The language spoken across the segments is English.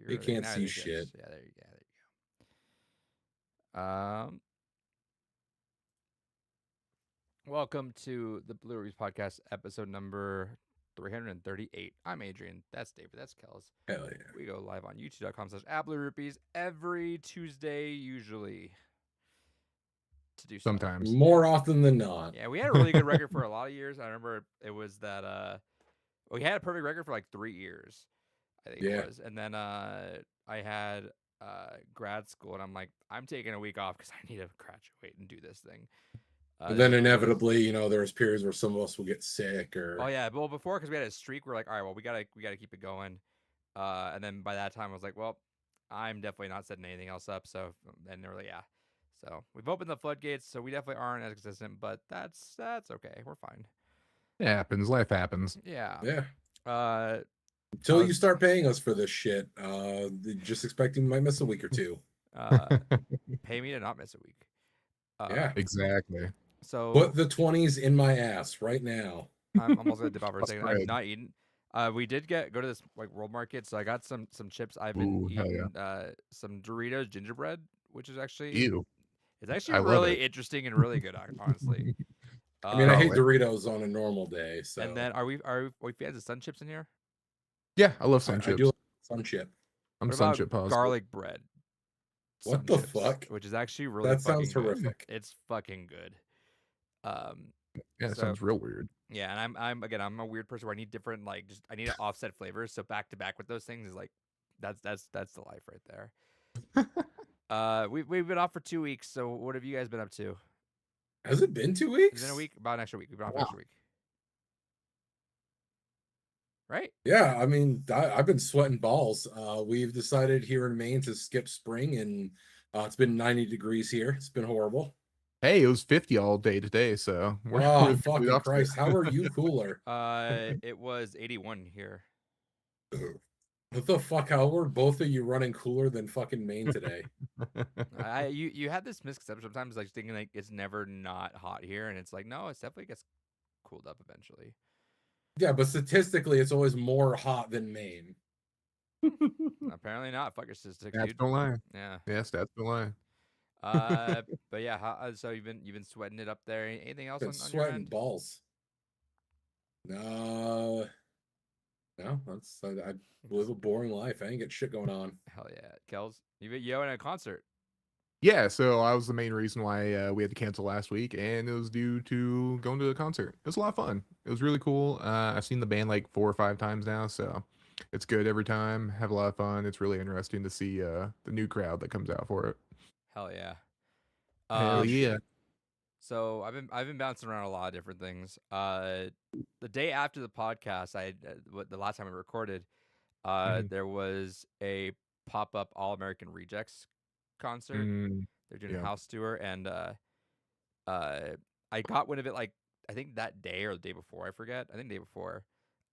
They Secure the can't igniter see the ships. shit. Yeah, there you go. Welcome to the Blue Reefs Podcast, episode number 338. I'm Adrian. That's David. That's Kels. Hell yeah. We go live on youtube.com/AppleRupees every Tuesday, usually, to do stuff. Sometimes. More often than not. Yeah, we had a really good record for a lot of years. I remember it was that we had a perfect record for like 3 years, I think it Yeah. was. And then I had grad school, and I'm like, I'm taking a week off because I need to graduate and do this thing. But then inevitably, there's periods where some of us will get sick Oh or yeah, well before because we had a streak, we're like, all right, well we gotta keep it going. And then by that time, I was like, well, I'm definitely not setting anything else up. So and they're like, yeah. So we've opened the floodgates, so we definitely aren't as consistent, but that's okay. We're fine. It happens. Life happens. Yeah. yeah. Uh, Until you start paying us for this shit, just expecting we might miss a week or two. pay me to not miss a week. Yeah. Exactly. So Put the 20s in my ass right now. I'm almost gonna dip out for a That's second. right. I've not eaten. We did go to this like world market, so I got some chips. I've been Ooh, hell eating some Doritos gingerbread, which is actually Ew. it's actually I love really it. interesting and really good, honestly. I mean, I hate Probably. Doritos on a normal day. So And then are we fans of sun chips in here? Yeah, I love sun I chips. do like sun chip. I'm What sun about chip positive. garlic bread? What sun the chips, fuck? Which is actually really That fucking sounds good. horrific. It's fucking good. Yeah, it so- sounds real weird. Yeah, and I'm a weird person where I need different I need to offset flavors. So back to back with those things is like that's the life right there. We've been off for 2 weeks. So what have you guys been up to? Has it been 2 It's weeks? been a week, about an extra week. We've been off an Wow. extra week, right? Yeah, I mean, I've been sweating balls. We've decided here in Maine to skip spring, and it's been 90 degrees here. It's been horrible. Hey, it was 50 all day today, so we're Oh, the complete fucking opposite. Christ. How are you cooler? It was 81 here. What the fuck? How were both of you running cooler than fucking Maine today? You had this misconception sometimes, like thinking like it's never not hot here, and it's like no, it's definitely gets cooled up eventually. Yeah, but statistically, it's always more hot than Maine. Apparently not. Fuck your statistics, Stats dude. don't lie. Yeah. Yeah, stats don't lie. But yeah, so you've been sweating it up there. Anything else Been on your sweating end? balls. No, I live a boring life. I ain't got shit going on. Hell yeah, Kels. You went to a concert. Yeah, so I was the main reason why we had to cancel last week, and it was due to going to a concert. It was a lot of fun. It was really cool. I've seen the band like 4 or 5 times now, so it's good every time. Have a lot of fun. It's really interesting to see the new crowd that comes out for it. Hell yeah. Hell yeah. So I've been bouncing around a lot of different things. The day after the podcast, the last time we recorded, Mhm. there was a pop up All American Rejects concert. They're doing a Yeah. house tour, and I got wind of it like I think that day or the day before. I forget. I think the day before.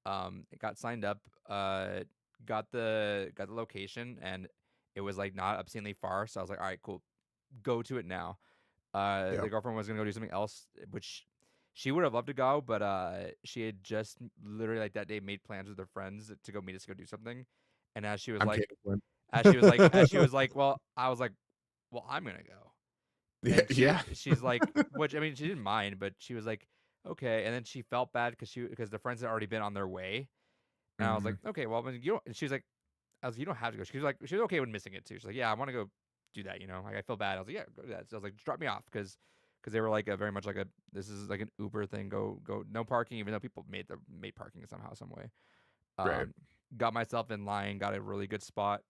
It got signed up. Got the location, and it was like not obscenely far. So I was like, all right, cool, go to it now. Yeah. The girlfriend was gonna go do something else, which she would have loved to go, but she had just literally like that day made plans with her friends to go meet us to go do something. And as she was I'm like, canceling. as she was like, well, I was like, well, I'm gonna go. Yeah, And yeah. she's like, which I mean, she didn't mind, but she was like, okay. And then she felt bad because the friends had already been on their way, and I was like, okay, well, I mean, you don't. And she was like, I was like, you don't have to go. She was okay with missing it too. She's like, yeah, I want to go do that. Like I feel bad. I was like, yeah, go do that. So I was like, just drop me off because they were like a very much like a this is like an Uber thing. Go no parking, even though people made parking somehow some way. Right. Got myself in line. Got a really good spot.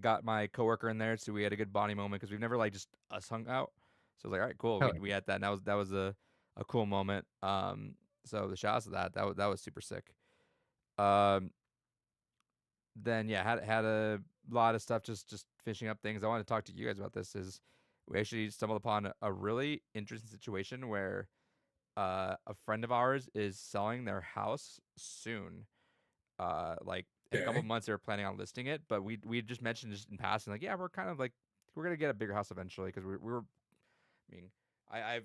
Got my coworker in there, so we had a good bonding moment because we've never like just us hung out. So I was like, all right, cool. Hell We had that. And that was a cool moment. So the shout out to that was super sick. Then yeah, had a lot of stuff just finishing up things. I want to talk to you guys about this. Is we actually stumbled upon a really interesting situation where a friend of ours is selling their house soon. Like in a couple Okay. of months they were planning on listing it, but we just mentioned just in passing, like yeah, we're kind of like we're gonna get a bigger house eventually because we're. I mean,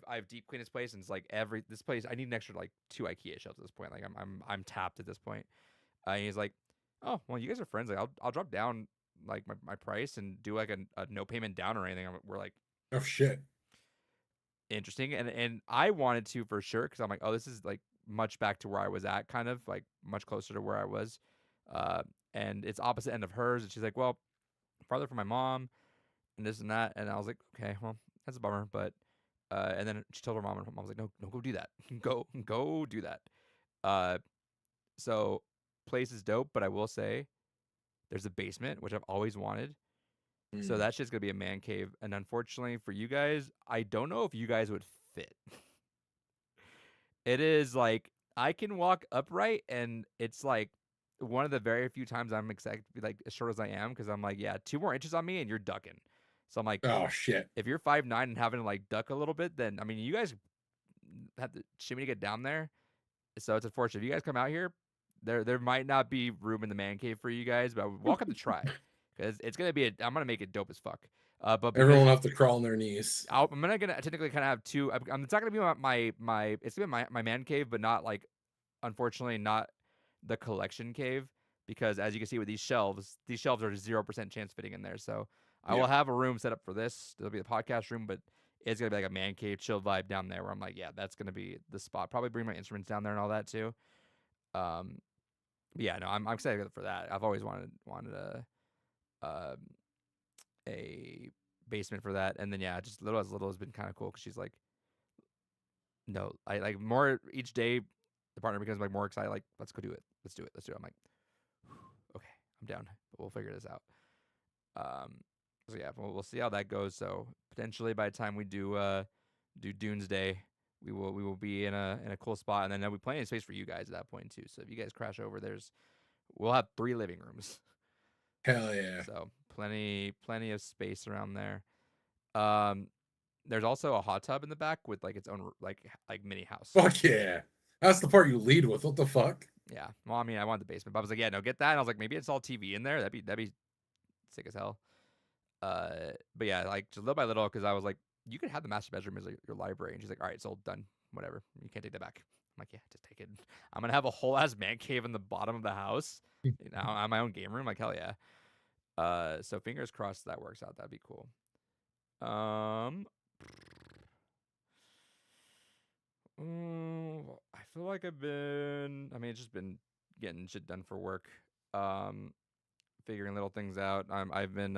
I've deep cleaned this place and it's like this place I need an extra like 2 IKEA shelves at this point. Like I'm tapped at this point. And he's like, oh well, you guys are friends. Like I'll drop down like my price and do like a no payment down or anything. We're like Oh shit. interesting, and I wanted to for sure because I'm like, oh, this is like much back to where I was at, kind of like much closer to where I was, uh, and it's opposite end of hers. And she's like, well, farther from my mom and this and that, and I was like, okay, well, that's a bummer, but. And then she told her mom, and her mom was like, "No, no, go do that. Go do that." Uh, so place is dope, but I will say there's a basement, which I've always wanted. So Mm. that shit's gonna be a man cave. And unfortunately for you guys, I don't know if you guys would fit. It is like I can walk upright, and it's like one of the very few times I'm excited to be like as short as I am, because I'm like, yeah, 2 more inches on me and you're ducking. So I'm like, Oh shit. if you're 5'9" and having to like duck a little bit, then I mean, you guys have to shimmy to get down there. So it's unfortunate. If you guys come out here, there might not be room in the man cave for you guys, but welcome to try, because it's gonna be. I'm gonna make it dope as fuck. But because Everyone will have to crawl on their knees. I'm gonna technically kind of have two. It's not gonna be my. It's gonna be my man cave, but not like, unfortunately, not the collection cave, because as you can see with these shelves are 0% chance fitting in there. So I will Yeah. have a room set up for this. There'll be the podcast room, but it's gonna be like a man cave chill vibe down there, where I'm like, yeah, that's gonna be the spot. Probably bring my instruments down there and all that too. Um, but yeah, no, I'm excited for that. I've always wanted um a basement for that, and then yeah, just little as little has been kind of cool, because she's like, no, I like more each day. The partner becomes like more excited, like, let's go do it, let's do it, let's do it. I'm like, okay, I'm down, but we'll figure this out. So yeah, we'll see how that goes. So potentially by the time we do Doomsday, we will be in a cool spot, and then there'll be plenty of space for you guys at that point too. So if you guys crash over, we'll have 3 living rooms. Hell yeah. So plenty of space around there. Um, there's also a hot tub in the back with like its own like mini house. Fuck yeah. That's the part you lead with. What the fuck? Yeah. Well, I mean, I want the basement, but I was like, yeah, no, get that. And I was like, maybe it's all TV in there. That'd be sick as hell. But yeah, like just little by little, because I was like, you could have the master bedroom as like your library, and she's like, all right, it's all done, whatever. You can't take that back. I'm like, yeah, just take it. I'm gonna have a whole ass man cave in the bottom of the house. Now I have my own game room. Like hell yeah. So fingers crossed that works out. That'd be cool. I feel like I mean, it's just been getting shit done for work. Figuring little things out. I've been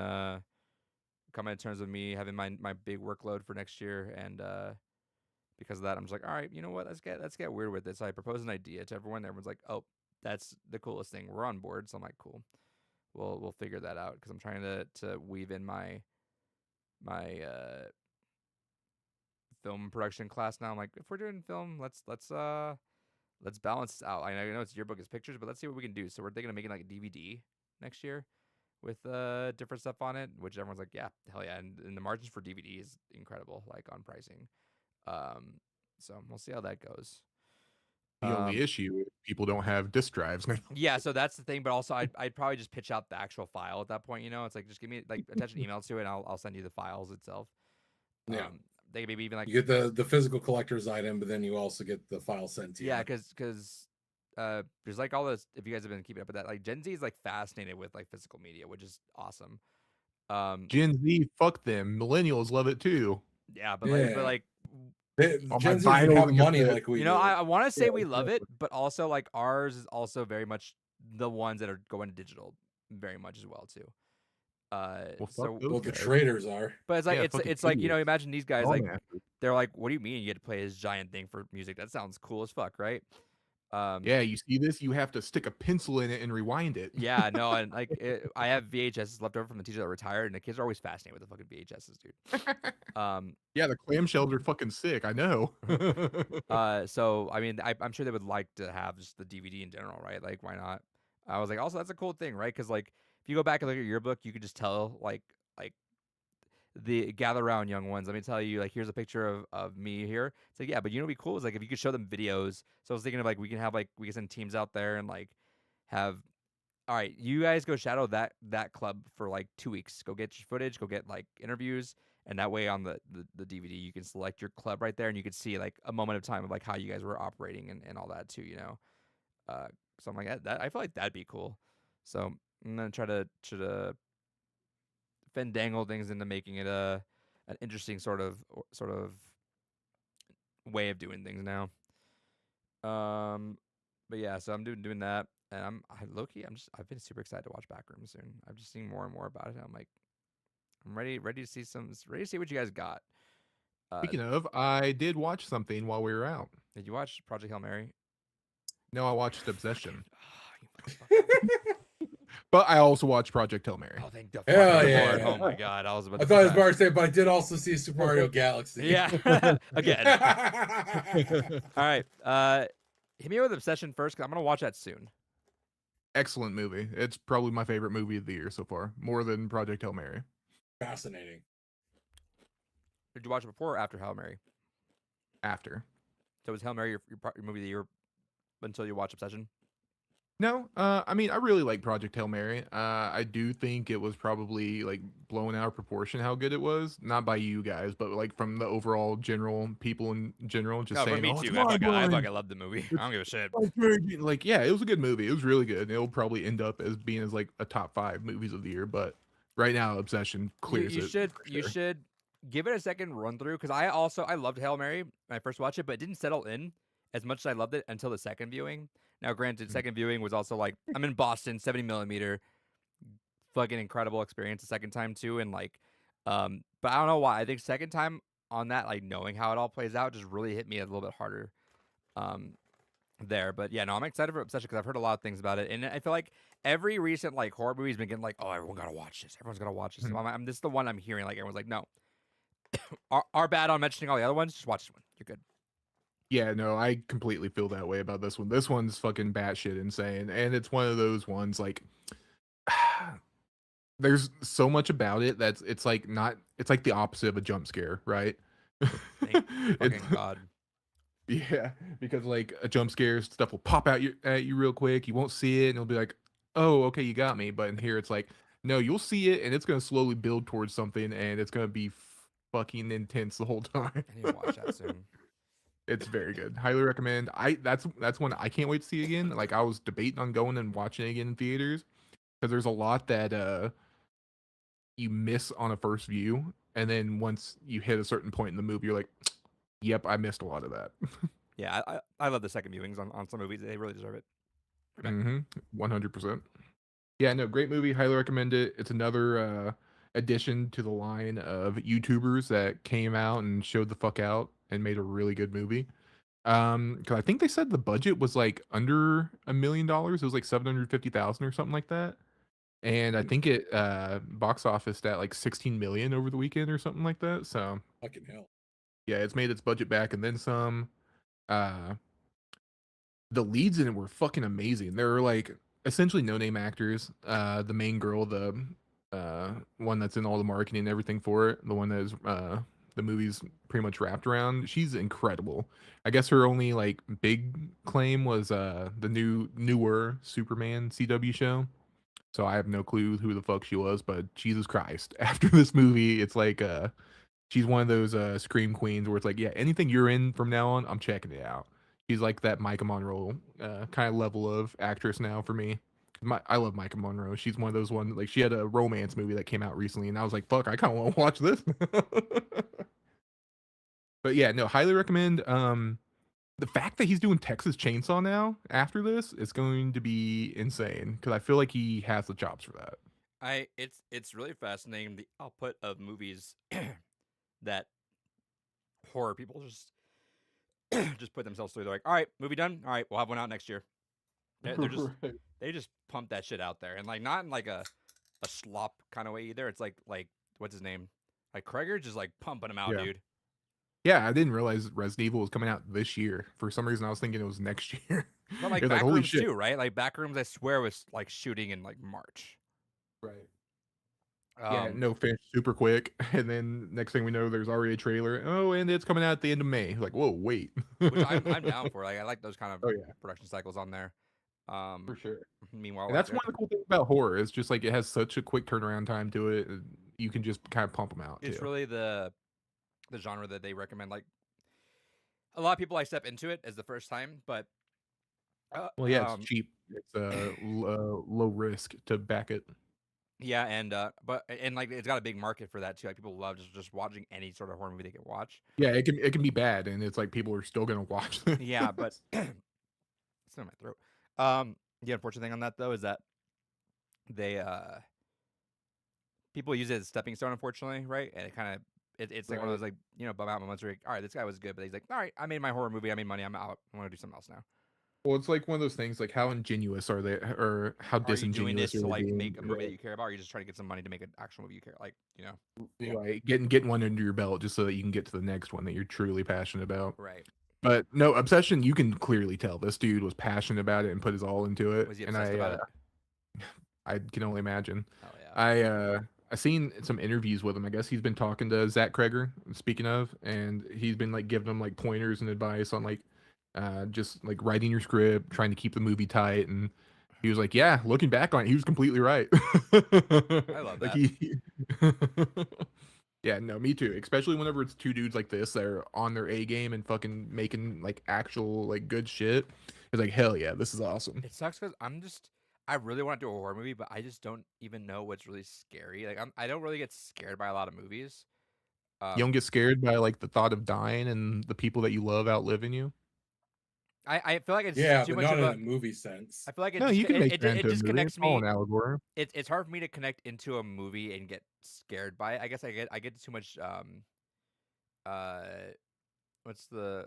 coming to terms with me having my big workload for next year, and because of that, I'm just like, all right, you know what? Let's get weird with it. So I proposed an idea to everyone. Everyone's like, oh, that's the coolest thing. We're on board. So I'm like, cool. We'll figure that out, because I'm trying to weave in my film production class now. I'm like, if we're doing film, let's balance out. I know it's yearbook is pictures, but let's see what we can do. So we're thinking of making like a DVD next year with different stuff on it, which everyone's like, yeah, hell yeah. And the margins for DVD is incredible, like on pricing. So we'll see how that goes. The only issue is people don't have disk drives now. Yeah, so that's the thing. But also, I'd probably just pitch out the actual file at that point. It's like, just give me like attach an email to it, and I'll send you the files itself. Yeah. They maybe even like You get the physical collector's item, but then you also get the file sent to you. yeah, because there's like all this. If you guys have been keeping up with that, like Gen Z is like fascinated with like physical media, which is awesome. Gen Z, fuck them. Millennials love it too. Yeah, but Yeah. like All Gen my Z doesn't vinyl have and money cassettes. like we do. I want to say Yeah, we love it, exactly. but also like ours is also very much the ones that are going digital, very much as well too. Well, fuck So those Well, the guys. traders are. but it's like Yeah, fucking it's like idiots. imagine these guys All like masters. they're like, what do you mean you get to play this giant thing for music? That sounds cool as fuck, right? Yeah, you see this? You have to stick a pencil in it and rewind it. Yeah, no, and like I have VHSs left over from the teacher that retired, and the kids are always fascinated with the fucking VHSs, dude. Yeah, the clamshells are fucking sick. I know. So I mean, I'm sure they would like to have just the DVD in general, right? Like, why not? I was like, also that's a cool thing, right? Because like if you go back and look at your yearbook, you could just tell like the gather around young ones. Let me tell you, like, here's a picture of me here. It's like, yeah, but you know, what'd be cool is like if you could show them videos. So I was thinking of like we can send teams out there and like have, all right, you guys go shadow that club for like 2 weeks. Go get your footage. Go get like interviews, and that way on the DVD you can select your club right there, and you can see like a moment of time of like how you guys were operating and all that too. So I'm like, that I feel like that'd be cool. So I'm gonna try to fandangle things into making it an interesting sort of way of doing things now. But yeah, so I'm doing that, and low key I've been super excited to watch Backrooms soon. I've just seen more and more about it. I'm like, I'm ready to see what you guys got. Speaking of, I did watch something while we were out. Did you watch Project Hail Mary? No, I watched Obsession, You motherfucker. but I also watched Project Hail Mary. Oh, thank the Hell fucking yeah. Lord. Oh my god, I was about I to thought it was say about to say, but I did also see Super Mario Galaxy. yeah. Again. All right. Hit me with Obsession first, because I'm gonna watch that soon. Excellent movie. It's probably my favorite movie of the year so far, more than Project Hail Mary. Fascinating. Did you watch it before or after Hail Mary? After. So was Hail Mary your movie of the year until you watch Obsession? No, I mean, I really like Project Hail Mary. I do think it was probably like blown out of proportion how good it was. Not by you guys, but like from the overall general people in general, just No, for saying, me "Oh, too. it's I mind-blowing." fucking love the movie. I don't give a shit. Like, yeah, it was a good movie. It was really good. It'll probably end up as being as like a top 5 movies of the year. But right now, Obsession clears You it. should for you sure. should give it a second run through, because I loved Hail Mary when I first watched it, but it didn't settle in as much as I loved it until the second viewing. Now, granted, Mhm. second viewing was also like I'm in Boston, 70 millimeter, fucking incredible experience the second time too, and like, but I don't know why. I think second time on that, like knowing how it all plays out, just really hit me a little bit harder. Um, there. But yeah, no, I'm excited for Obsession because I've heard a lot of things about it, and I feel like every recent like horror movie's been getting like, oh, everyone gotta watch this. Everyone's gotta watch this. Mhm. This is the one I'm hearing. Like everyone's like, no, our bad on mentioning all the other ones. Just watch this one. You're good. Yeah, no, I completely feel that way about this one. This one's fucking batshit insane, and it's one of those ones like there's so much about it that's it's like not it's like the opposite of a jump scare, right? Thank It's fucking God. yeah, because like a jump scare stuff will pop out at you real quick. You won't see it, and it'll be like, "Oh, okay, you got me." But in here, it's like, no, you'll see it, and it's gonna slowly build towards something, and it's gonna be fucking intense the whole time. I need to watch that soon. It's very good. Highly recommend. That's one I can't wait to see again. Like I was debating on going and watching it again in theaters because there's a lot that you miss on a first view, and then once you hit a certain point in the movie, you're like, "Yep, I missed a lot of that." Yeah, I love the second viewings on some movies. They really deserve it. Mm-hmm. 100%. Yeah, no, great movie. Highly recommend it. It's another addition to the line of YouTubers that came out and showed the fuck out and made a really good movie. Because I think they said the budget was like under $1 million. It was like 750,000 or something like that. And I think it box officed at like 16 million over the weekend or something like that. So Fucking hell. yeah, it's made its budget back and then some. Uh, the leads in it were fucking amazing. They were like essentially no name actors. The main girl, the one that's in all the marketing and everything for it, the one that is the movie's pretty much wrapped around. She's incredible. I guess her only like big claim was the newer Superman CW show. So I have no clue who the fuck she was, but Jesus Christ. After this movie, it's like she's one of those scream queens where it's like, yeah, anything you're in from now on, I'm checking it out. She's like that Micah Monroe kind of level of actress now for me. I love Micah Monroe. She's one of those ones like she had a romance movie that came out recently, and I was like, fuck, I kind of want to watch this. But yeah, no, highly recommend. The fact that he's doing Texas Chainsaw now after this is going to be insane because I feel like he has the chops for that. It's really fascinating the output of movies that horror people just just put themselves through. They're like, all right, movie done. All right, we'll have one out next year. They're just Right. they just pump that shit out there, and like not in like a slop kind of way either. It's like what's his name? Like Kreger just like pumping them out, Yeah. dude. Yeah, I didn't realize Resident Evil was coming out this year. For some reason, I was thinking it was next year. But like It was like, holy Backrooms shit. too, right? Like Backrooms, I swear was like shooting in like March. Right. Yeah, Um, no fish, super quick. And then next thing we know, there's already a trailer. Oh, and it's coming out at the end of May. Like, whoa, wait. which I'm down for. Like I like those kind of Oh, yeah, production cycles on there. for sure. Meanwhile, And like that's one of the cool things about horror. It's just like it has such a quick turnaround time to it. You can just kind of pump them out, it's too. really the genre that they recommend. Like a lot of people, I step into it as the first time, but Well, yeah, it's Um, cheap. It's low risk to back it. yeah, and like it's got a big market for that too. Like people love just watching any sort of horror movie they can watch. Yeah, it can be bad, and it's like people are still gonna watch it. Yeah, but it's in my throat. The unfortunate thing on that though is that they people use it as a stepping stone, unfortunately, right? And it kind of it's like one of Right. those like bum out moments where you're like, all right, this guy was good, but he's like, all right, I made my horror movie, I made money, I'm out, I want to do something else now. Well, it's like one of those things. Like, how ingenious are they, or how Are you doing disingenuous this are to they like being? make a movie that you care about, or are you just trying to get some money to make an actual movie you care? Like, Yeah. Right, getting one under your belt just so that you can get to the next one that you're truly passionate about. right? But no, Obsession, you can clearly tell this dude was passionate about it and put his all into it. Was he And obsessed about it? I can only imagine. Hell yeah. I seen some interviews with him. I guess he's been talking to Zach Kreger, speaking of, and he's been like giving him like pointers and advice on like just like writing your script, trying to keep the movie tight. And he was like, yeah, looking back on it, he was completely right. I love Like that. he Yeah, no, me too. Especially whenever it's two dudes like this that are on their A game and fucking making like actual like good shit. It's like, hell yeah, this is awesome. It sucks because I really want to do a horror movie, but I just don't even know what's really scary. Like I don't really get scared by a lot of movies. You don't Um, get scared by like the thought of dying and the people that you love outliving you. I feel like it's Yeah, too but much not of in a. a movie sense. I feel like No, you can make that it into a movie. It's disconnects all me. an allegory. It's hard for me to connect into a movie and get scared by it. I guess I get too much uh what's the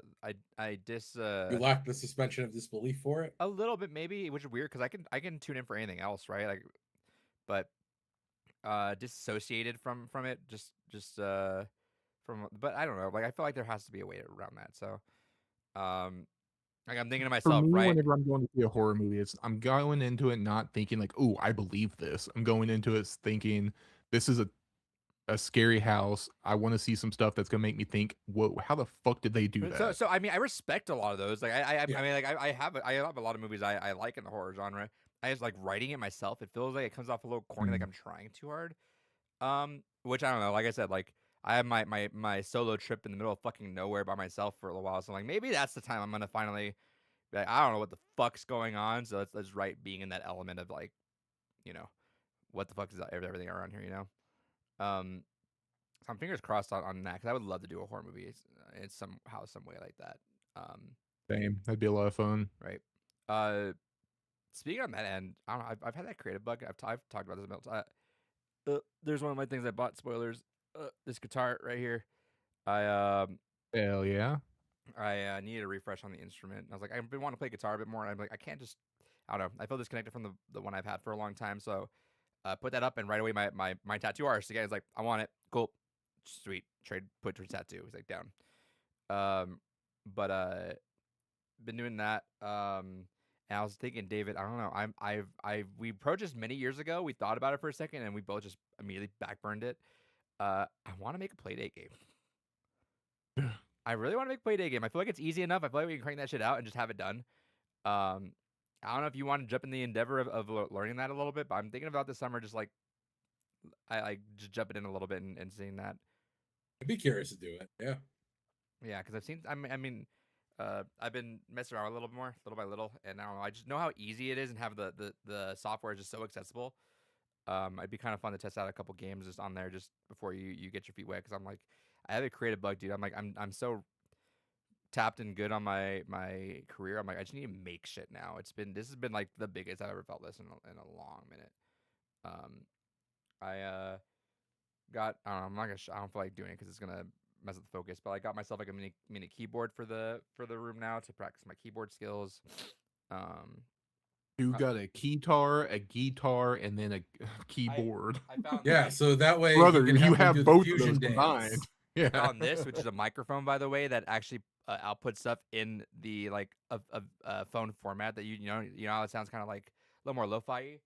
I dis You lack the suspension of disbelief for it. a little bit maybe, which is weird because I can tune in for anything else, right? Like, but disassociated from it, just from. But I don't know. Like I feel like there has to be a way around that. So, like I'm thinking to For myself, me, right? whenever I'm going to see a horror movie, I'm going into it not thinking like, "Oh, I believe this." I'm going into it thinking, "This is a scary house. I want to see some stuff that's gonna make me think, whoa, how the fuck did they do that?" So I mean, I respect a lot of those. Like I Yeah. mean, like I have a lot of movies I like in the horror genre. I just like writing it myself. It feels like it comes off a little corny, like Mm. I'm trying too hard. Which I don't know. Like I said, like I have my solo trip in the middle of fucking nowhere by myself for a little while. So I'm like, maybe that's the time I'm gonna finally be like, I don't know what the fuck's going on. So let's write being in that element of like, you know, what the fuck is everything around here, you know? Um, so I'm fingers crossed on that because I would love to do a horror movie in somehow, some way like that. Same. That'd be a lot of fun. Right. Speaking on that end, I don't know. I've had that creative bug. I've talked about this a million times. There's one of my things I bought. Spoilers. This guitar right here. I Hell yeah. needed a refresh on the instrument. And I was like, I've been wanting to play guitar a bit more. And I'm like, I can't just. I don't know. I feel disconnected from the one I've had for a long time. So, put that up, and right away my tattoo artist again is like, I want it. Cool, sweet. Put to tattoo. He's like down. But been doing that. And I was thinking, David, I don't know. We approached this many years ago. We thought about it for a second, and we both just immediately backburned it. I want to make a Playdate game. I really want to make a Playdate game. I feel like it's easy enough. I feel like we can crank that shit out and just have it done. I don't know if you want to jump in the endeavor of learning that a little bit, but I'm thinking about this summer, just like I just jumping in a little bit and seeing that. I'd be curious to do it. Yeah. Yeah, because I've seen. I mean, I've been messing around a little more, little by little, and I don't know. I just know how easy it is, and have the software is just so accessible. It'd be kind of fun to test out a couple games just on there, just before you get your feet wet. Because I'm like, I have a creative bug, dude. I'm like, I'm so tapped and good on my career. I'm like, I just need to make shit now. This has been like the biggest I've ever felt this in a long minute. I got I don't know. I don't feel like doing it because it's gonna mess with the focus. But I got myself like a mini keyboard for the room now to practice my keyboard skills. You got a keytar, a guitar, and then a keyboard. I found Yeah. this. So that way, Brother, can you them have do the both of fusion those dance. combined. Yeah. Found this, which is a microphone, by the way, that actually outputs stuff in the like a phone format that you know how it sounds kind of like a little more lo-fi.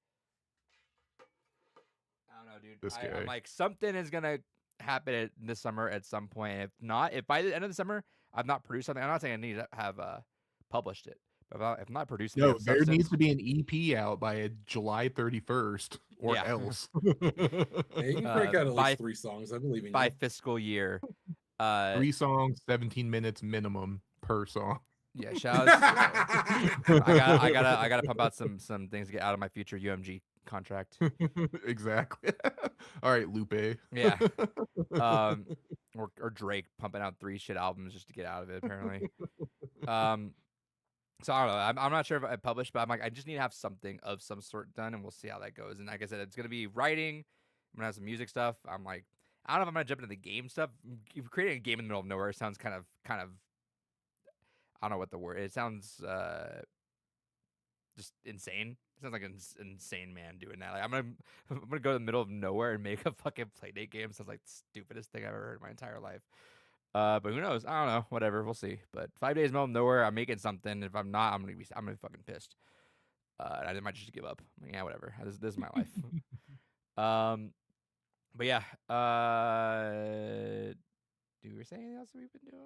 I don't know, dude. This guy. I'm like, something is gonna happen this summer at some point. If not, if by the end of the summer I've not produced something, I'm not saying I need to have published it, but if not produced No, anything of there substance- needs to be an EP out by July 31st or Yeah. else. Yeah, you can break out at by- least 3 songs. I believe in by you. fiscal year. 3 songs, 17 minutes minimum per song. Yeah, shout outs. I gotta pump out some things to get out of my future UMG contract. Exactly. All right, Lupe. Yeah. Um, or Drake pumping out 3 shit albums just to get out of it. Apparently. Um, so I don't know. I'm not sure if I published, but I'm like, I just need to have something of some sort done, and we'll see how that goes. And like I said, it's gonna be writing. I'm gonna have some music stuff. I'm like, I don't know if I'm gonna jump into the game stuff. Creating a game in the middle of nowhere sounds kind of. I don't know what the word. It sounds just insane. It sounds like an insane man doing that. Like I'm gonna go to the middle of nowhere and make a fucking Playdate game. Sounds like the stupidest thing I've ever heard in my entire life. But who knows? I don't know. Whatever. We'll see. But 5 days middle of nowhere, I'm making something. If I'm not, I'm gonna be fucking pissed. And I might just give up. Like, yeah, whatever. This is my life. But yeah. Do we say anything else that we've been doing?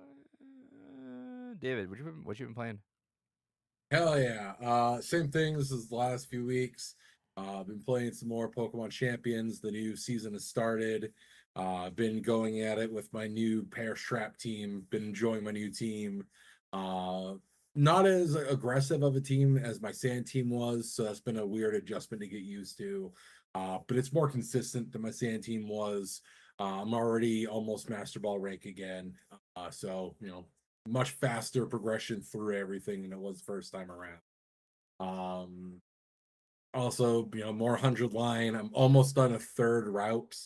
David, what you been playing? Hell yeah. Same things as the last few weeks. Been playing some more Pokemon Champions. The new season has started. Been going at it with my new Pear Strap team. Been enjoying my new team. Not as aggressive of a team as my Sand team was, so that's been a weird adjustment to get used to. But it's more consistent than my Sand team was. I'm already almost Master Ball rank again. So, much faster progression through everything than it was first time around. Also, more 100 line. I'm almost done a third route.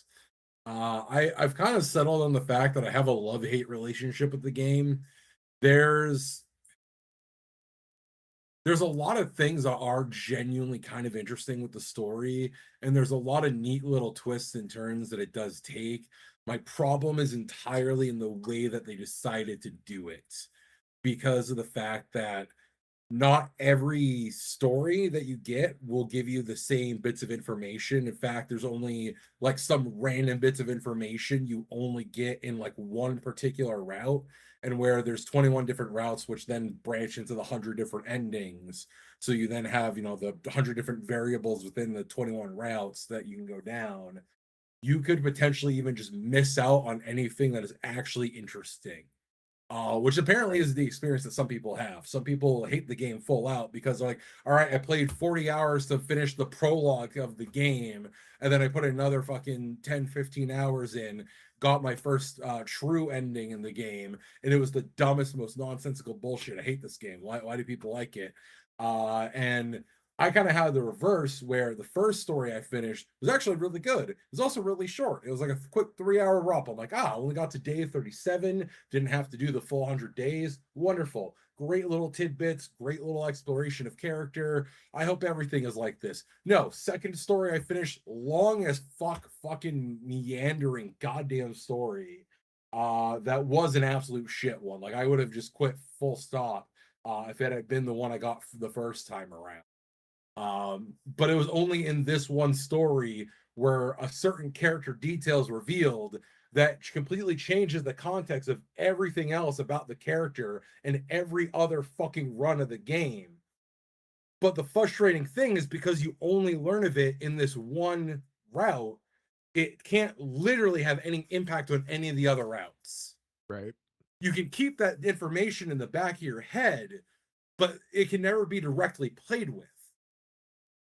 I've kind of settled on the fact that I have a love-hate relationship with the game. There's a lot of things that are genuinely kind of interesting with the story, and there's a lot of neat little twists and turns that it does take. My problem is entirely in the way that they decided to do it, because of the fact that not every story that you get will give you the same bits of information. In fact, there's only like some random bits of information you only get in like one particular route, and where there's 21 different routes which then branch into the 100 different endings. So you then have, the 100 different variables within the 21 routes that you can go down. You could potentially even just miss out on anything that is actually interesting. Which apparently is the experience that some people have. Some people hate the game full out because they're like, all right, I played 40 hours to finish the prologue of the game, and then I put another fucking 10, 15 hours in, got my first true ending in the game, and it was the dumbest, most nonsensical bullshit. I hate this game. Why do people like it? And I kind of had the reverse, where the first story I finished was actually really good. It was also really short. It was like a quick 3-hour romp. I'm like, I only got to day 37, didn't have to do the full 100 days. Wonderful. Great little tidbits, great little exploration of character. I hope everything is like this. No, second story I finished, long as fucking meandering goddamn story. That was an absolute shit one. Like, I would have just quit full stop if it had been the one I got the first time around. But it was only in this one story where a certain character detail is revealed that completely changes the context of everything else about the character and every other fucking run of the game. But the frustrating thing is, because you only learn of it in this one route, it can't literally have any impact on any of the other routes. Right. You can keep that information in the back of your head, but it can never be directly played with.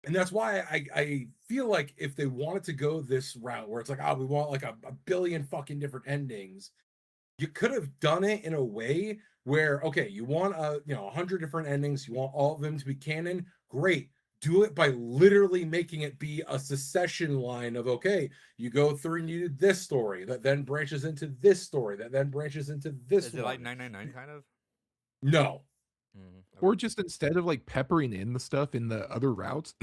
And that's why I feel like if they wanted to go this route where it's like, we want like a billion fucking different endings, you could have done it in a way where, okay, you want 100 different endings, you want all of them to be canon, great. Do it by literally making it be a succession line of, okay, you go through and you do this story that then branches into this story that then branches into this Is one. it like 999 kind of? No. Or just instead of like peppering in the stuff in the other routes,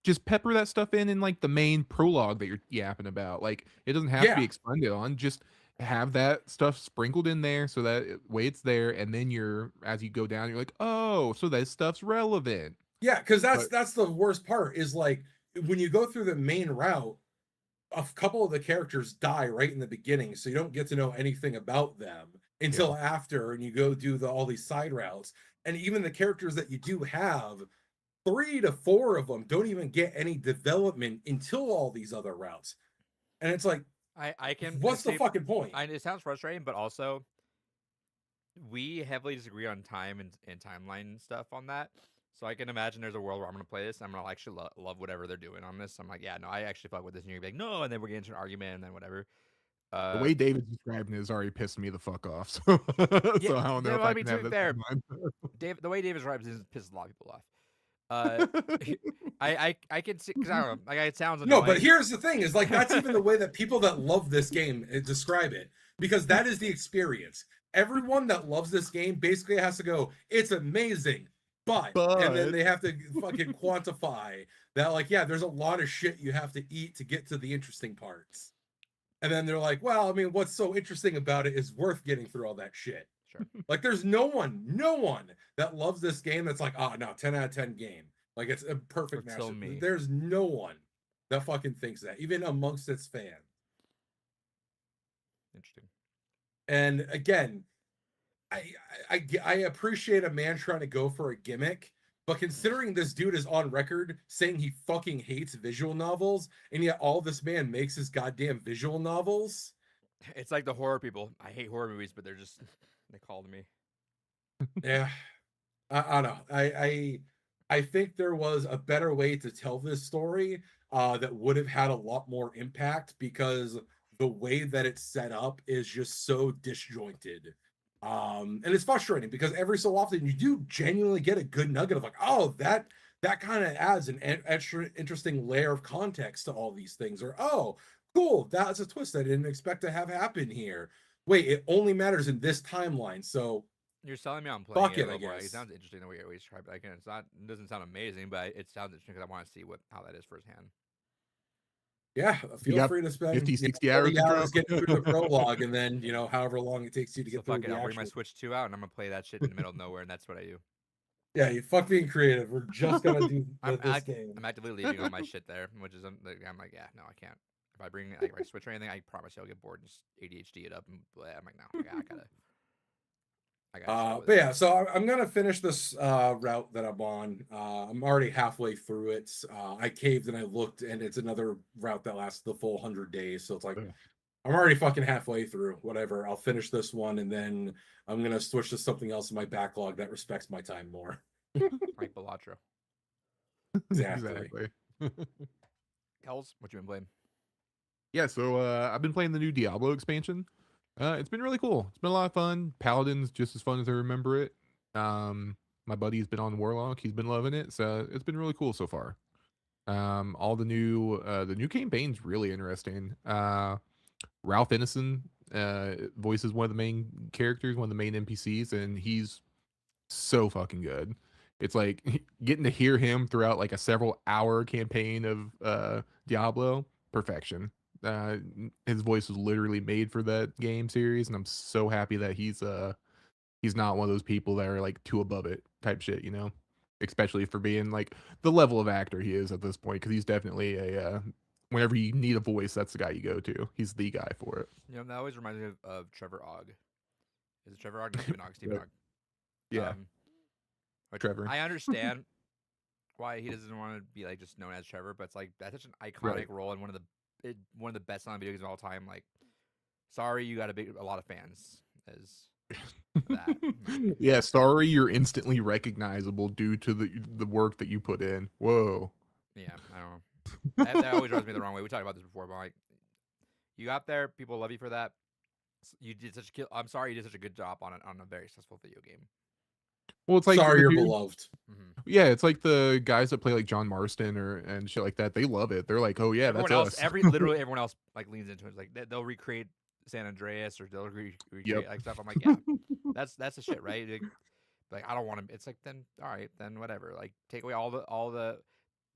just pepper that stuff in like the main prologue that you're yapping about. Like, it doesn't have to be expanded on. Just have that stuff sprinkled in there so that way it's there, and then as you go down, you're like, oh, so that stuff's relevant. Yeah, because that's the worst part, is like when you go through the main route, a couple of the characters die right in the beginning, so you don't get to know anything about them until after, and you go do all these side routes. And even the characters that you do have, 3 to 4 of them don't even get any development until all these other routes. And it's like, I can. what's the fucking point? It sounds frustrating, but also, we heavily disagree on time and timeline stuff on that. So I can imagine there's a world where I'm gonna play this. I'm gonna actually love whatever they're doing on this. I'm like, yeah, no, I actually fuck with this. And you're gonna be like, no, and then we're getting into an argument, and then whatever. The Uh, way David's describing it is already pissing me the fuck off. So, yeah, so I don't know yeah, if well, I I mean, can to have be that fair, same the way David's right pisses a lot of people off. Uh, I can see because I don't know, like it sounds No, but annoying. here's the thing: is like that's even the way that people that love this game describe it, because that is the experience. Everyone that loves this game basically has to go, "It's amazing," and then But they have to fucking quantify that, like, yeah, there's a lot of shit you have to eat to get to the interesting parts. And then they're like, well, I mean, what's so interesting about it is worth getting through all that shit. Sure. Like, there's no one that loves this game that's like, oh, no, 10 out of 10 game. Like, it's a perfect Until matchup. me. There's no one that fucking thinks that, even amongst its fans. Interesting. And again, I appreciate a man trying to go for a gimmick, but considering this dude is on record saying he fucking hates visual novels, and yet all this man makes is goddamn visual novels. It's like the horror people. I hate horror movies, but they're just they called me. Yeah, I don't know. I think there was a better way to tell this story that would have had a lot more impact, because the way that it's set up is just so disjointed. And it's frustrating because every so often you do genuinely get a good nugget of like, oh, that kind of adds an extra interesting layer of context to all these things, or oh, cool, that's a twist I didn't expect to have happen here. Wait, it only matters in this timeline, so You're selling me on playing fuck it a it, I little more. Like, it guess. sounds interesting the way you always describe it. Again, it's not. It doesn't sound amazing, but it sounds interesting because I want to see how that is firsthand. Yeah, feel got free to spend 50, 60 40 hours hours to getting through the prologue, and then however long it takes you to So get through fuck it. the I'll bring my actual. Switch 2 out and I'm gonna play that shit in the middle of nowhere, and that's what I do. Yeah, you fuck being creative. We're just gonna do this game. I'm actively leaving all my shit there, which is I'm like, yeah, no, I can't. If I bring like my Switch or anything, I promise you I'll get bored and just ADHD it up and blah. I'm like, no, I gotta chill with But it. yeah, so I'm gonna finish this route that I'm on. I'm already halfway through it. I caved and I looked, and it's another route that lasts the full 100 days. So it's like Ugh. I'm already fucking halfway through. Whatever. I'll finish this one, and then I'm gonna switch to something else in my backlog that respects my time more. Like Balatro. Exactly. Kells, what you been playing? Yeah, so I've been playing the new Diablo expansion. It's been really cool. It's been a lot of fun. Paladin's just as fun as I remember it. My buddy's been on Warlock. He's been loving it. So it's been really cool so far. All the new campaign's really interesting. Ralph Ineson voices one of the main characters, one of the main NPCs, and he's so fucking good. It's like getting to hear him throughout like a several hour campaign of Diablo, perfection. His voice was literally made for that game series, and I'm so happy that he's not one of those people that are like too above it type shit, especially for being like the level of actor he is at this point, because he's definitely a whenever you need a voice, that's the guy you go to. He's the guy for it. That always reminds me of Trevor Ogg. Is it Trevor Ogg? Stephen Ogg. Stephen Yep. Ogg. Yeah, Trevor. I understand why he doesn't want to be like just known as Trevor, but it's like that's such an iconic Right. role and one of the best on video games of all time. Like, sorry, you got a lot of fans as that. Yeah, sorry, you're instantly recognizable due to the work that you put in. Whoa. Yeah, I don't know. That always rubs me the wrong way. We talked about this before, but like, you got there, people love you for that. You did I'm sorry, you did such a good job on a very successful video game. Well, it's like Sorry, the you're dude- beloved. Yeah, it's like the guys that play like John Marston and shit like that. They love it. They're like, oh yeah, Everyone that's else, us. literally everyone else like leans into it. It's like they'll recreate San Andreas or they'll recreate Yep. like stuff. I'm like, yeah, that's the shit, right? Like I don't want to. It's like then all right, then whatever. Like take away all the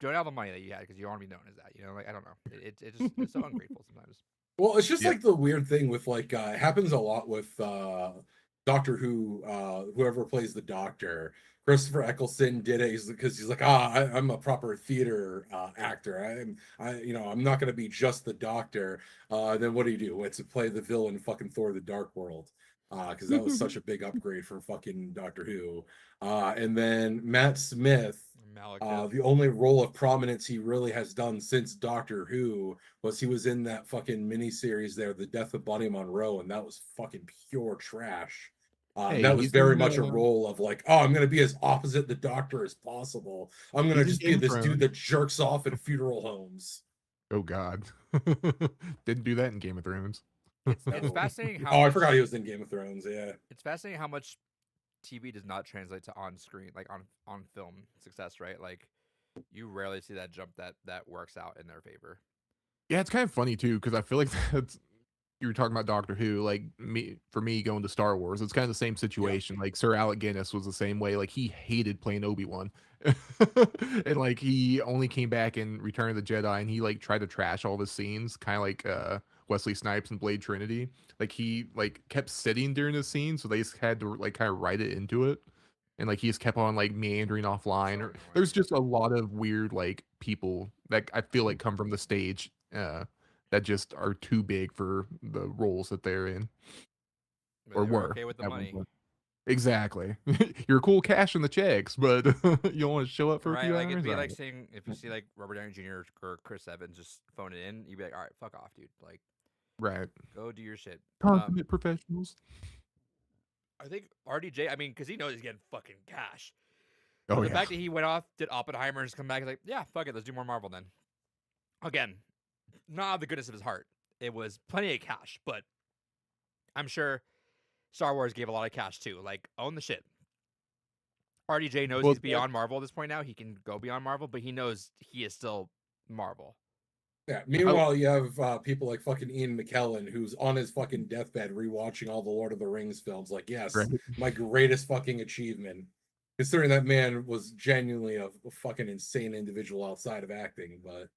don't have the money that you had because you don't want to be known as that. Like I don't know. It's so ungrateful sometimes. Well, it's just Yeah. like the weird thing with like it happens a lot with Doctor Who. Whoever plays the Doctor, Christopher Eccleston did it because he's like, I'm a proper theater actor. I'm not going to be just the Doctor. Then what do? It's to play the villain, fucking Thor: The Dark World, because that was such a big upgrade for fucking Doctor Who. And then Matt Smith. The only role of prominence he really has done since Doctor Who was he was in that fucking miniseries there, The Death of Bonnie Monroe, and that was fucking pure trash. Hey, That was he's very in much a role of like, oh, I'm gonna be as opposite the Doctor as possible. I'm gonna he's in just be Game of this dude Thrones. that jerks off at funeral homes. Oh God, didn't do that in Game of Thrones. It's No. fascinating how Oh, I much forgot he was in Game of Thrones. Yeah. it's fascinating how much TV does not translate to on screen, like on film success, right? Like you rarely see that jump that works out in their favor. Yeah, it's kind of funny too because I feel like that's you were talking about Doctor Who, like me going to Star Wars, it's kind of the same Yeah. situation. Like Sir Alec Guinness was the same way. Like he hated playing Obi-Wan. And like he only came back in Return of the Jedi and he like tried to trash all the scenes, kind of like Wesley Snipes and Blade Trinity. Like he like kept sitting during the scene, so they just had to like kind of write it into it. And like he just kept on like meandering offline. So Or annoying. there's just a lot of weird like people that I feel like come from the stage that just are too big for the roles that they're in But or they were were okay with the at one money. point. Exactly. You're cool cashing the checks, but you don't want to show up for a Right, few like it'd hours. be All like right. saying if you see like Robert Downey Jr. or Chris Evans just phone it in, you'd be like, all right, fuck off, dude. Like, Right. go do your shit. Consummate professionals. I think RDJ, I mean, because he knows he's getting fucking cash. Oh The yeah. fact that he went off, did Oppenheimer, and just come back, he's like, yeah, fuck it, let's do more Marvel then. Again, not out of the goodness of his heart. It was plenty of cash, but I'm sure Star Wars gave a lot of cash too. Like, own the shit. RDJ knows Well, he's beyond Marvel at this point now. He can go beyond Marvel, but he knows he is still Marvel. Yeah. I, Meanwhile, you have people like fucking Ian McKellen, who's on his fucking deathbed rewatching all the Lord of the Rings films. Like, yes, right. my greatest fucking achievement. Considering that man was genuinely a fucking insane individual outside of acting, but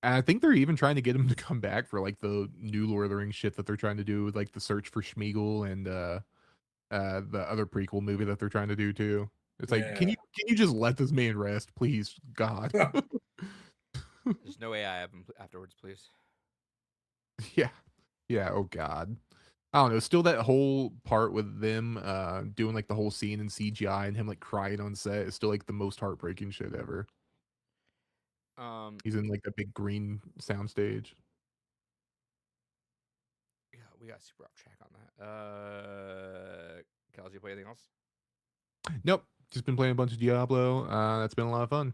I think they're even trying to get him to come back for like the new Lord of the Rings shit that they're trying to do with like the search for Schmeagol and the other prequel movie that they're trying to do too. It's like, yeah. can you just let this man rest, please, God? There's no AI of him afterwards, please. Yeah. Yeah, oh God. I don't know, still that whole part with them doing like the whole scene in CGI and him like crying on set is still like the most heartbreaking shit ever. Um, He's in like a big green soundstage. yeah, we got super off track on that. Kelsey, play anything else? Nope. Just been playing a bunch of Diablo. That's been a lot of fun.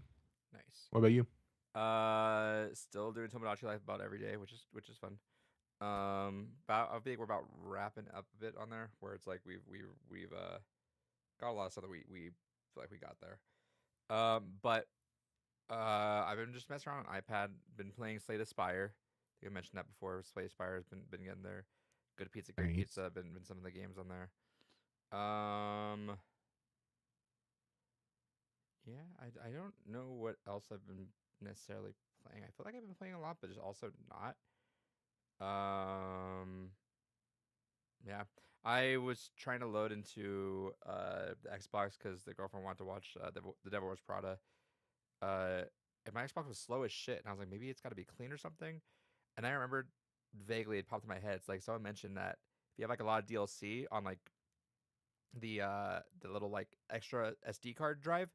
Nice. What about you? Still doing Tomodachi Life about every day, which is fun. About I think we're about wrapping up a bit on there, where it's like we've got a lot of stuff that we feel like we got there. But I've been just messing around on iPad, been playing Slay the Spire. I think I mentioned that before. Slay the Spire has been getting there. Good Pizza, Great Nice. Pizza. Been some of the games on there. Yeah, I don't know what else I've been necessarily playing. I feel like I've been playing a lot, but just also not. Yeah, I was trying to load into the Xbox because the girlfriend wanted to watch the Devil Wears Prada. And my Xbox was slow as shit, and I was like, maybe it's got to be clean or something. And I remembered vaguely it popped in my head. It's like someone mentioned that if you have like a lot of DLC on like the little like extra SD card drive,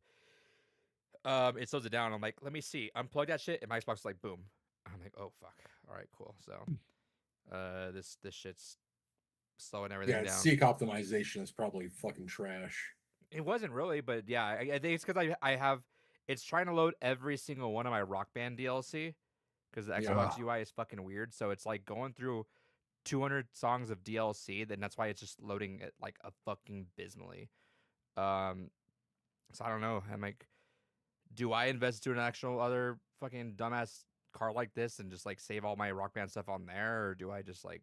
it slows it down. I'm like, let me see, unplug that shit, and my Xbox is like, boom. I'm like, oh fuck. All right, cool. So, this shit's slowing everything Yeah, down. seek optimization is probably fucking trash. It wasn't really, but yeah, I think it's because I have it's trying to load every single one of my Rock Band DLC because the Xbox UI is fucking weird. So it's like going through 200 songs of DLC, then that's why it's just loading it like a fucking abysmally. So I don't know. I'm like, do I invest into an actual other fucking dumbass card like this and just like save all my Rock Band stuff on there, or do I just like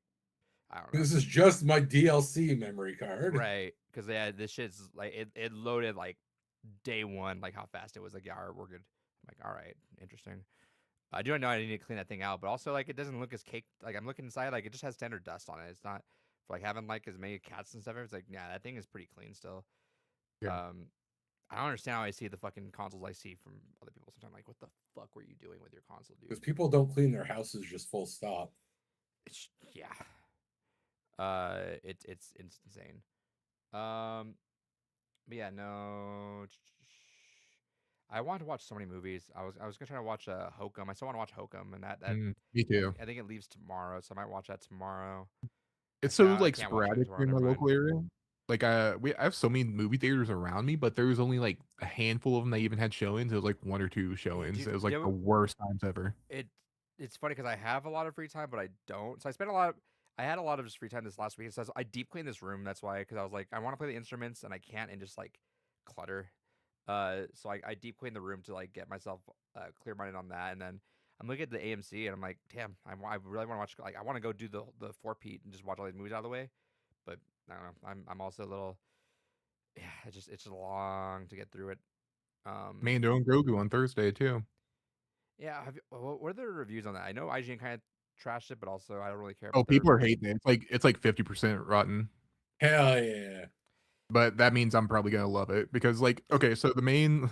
I don't know? This is just my DLC memory card. Right, because yeah, this shit's like it loaded like day one, like how fast it was. Like, yeah, all right, we're good. I'm like, all right, interesting. I do know I need to clean that thing out, but also like it doesn't look as caked. Like I'm looking inside, like it just has standard dust on it. It's not for like having like as many cats and stuff. It's like, yeah, that thing is pretty clean still. Yeah. I don't understand how I see the fucking consoles I see from other people sometimes. Like, what the fuck were you doing with your console, dude? Because people don't clean their houses just full stop. Yeah. It's insane. But yeah, no. I want to watch so many movies. I was gonna try to watch Hokum. I still want to watch Hokum, and that Me too. I think it leaves tomorrow, so I might watch that tomorrow. It's so like Can't watch it sporadic tomorrow. in my Never mind. local area. like I have so many movie theaters around me, but there was only like a handful of them that even had showings. It was like 1 or 2 Yeah, showings. dude, It was like yeah, the worst times ever. it it's funny because I have a lot of free time, but I don't. So I spent a lot. I had a lot of just free time this last week. So I deep cleaned this room. That's why, because I was like, I want to play the instruments and I can't, and just like clutter. So I deep cleaned the room to like get myself clear minded on that, and then I'm looking at the AMC and I'm like, damn, I really want to watch. Like, I want to go do the 4-peat and just watch all these movies out of the way. But I don't know. I'm also a little. Yeah, it's just long to get through it. Um, Mando and Grogu on Thursday too. yeah. What are the reviews on that? I know IGN kind of trashed it, but also I don't really care Oh, about the people are reviews. hating it. It's like 50% rotten. Hell yeah. But that means I'm probably gonna love it because like okay, so the main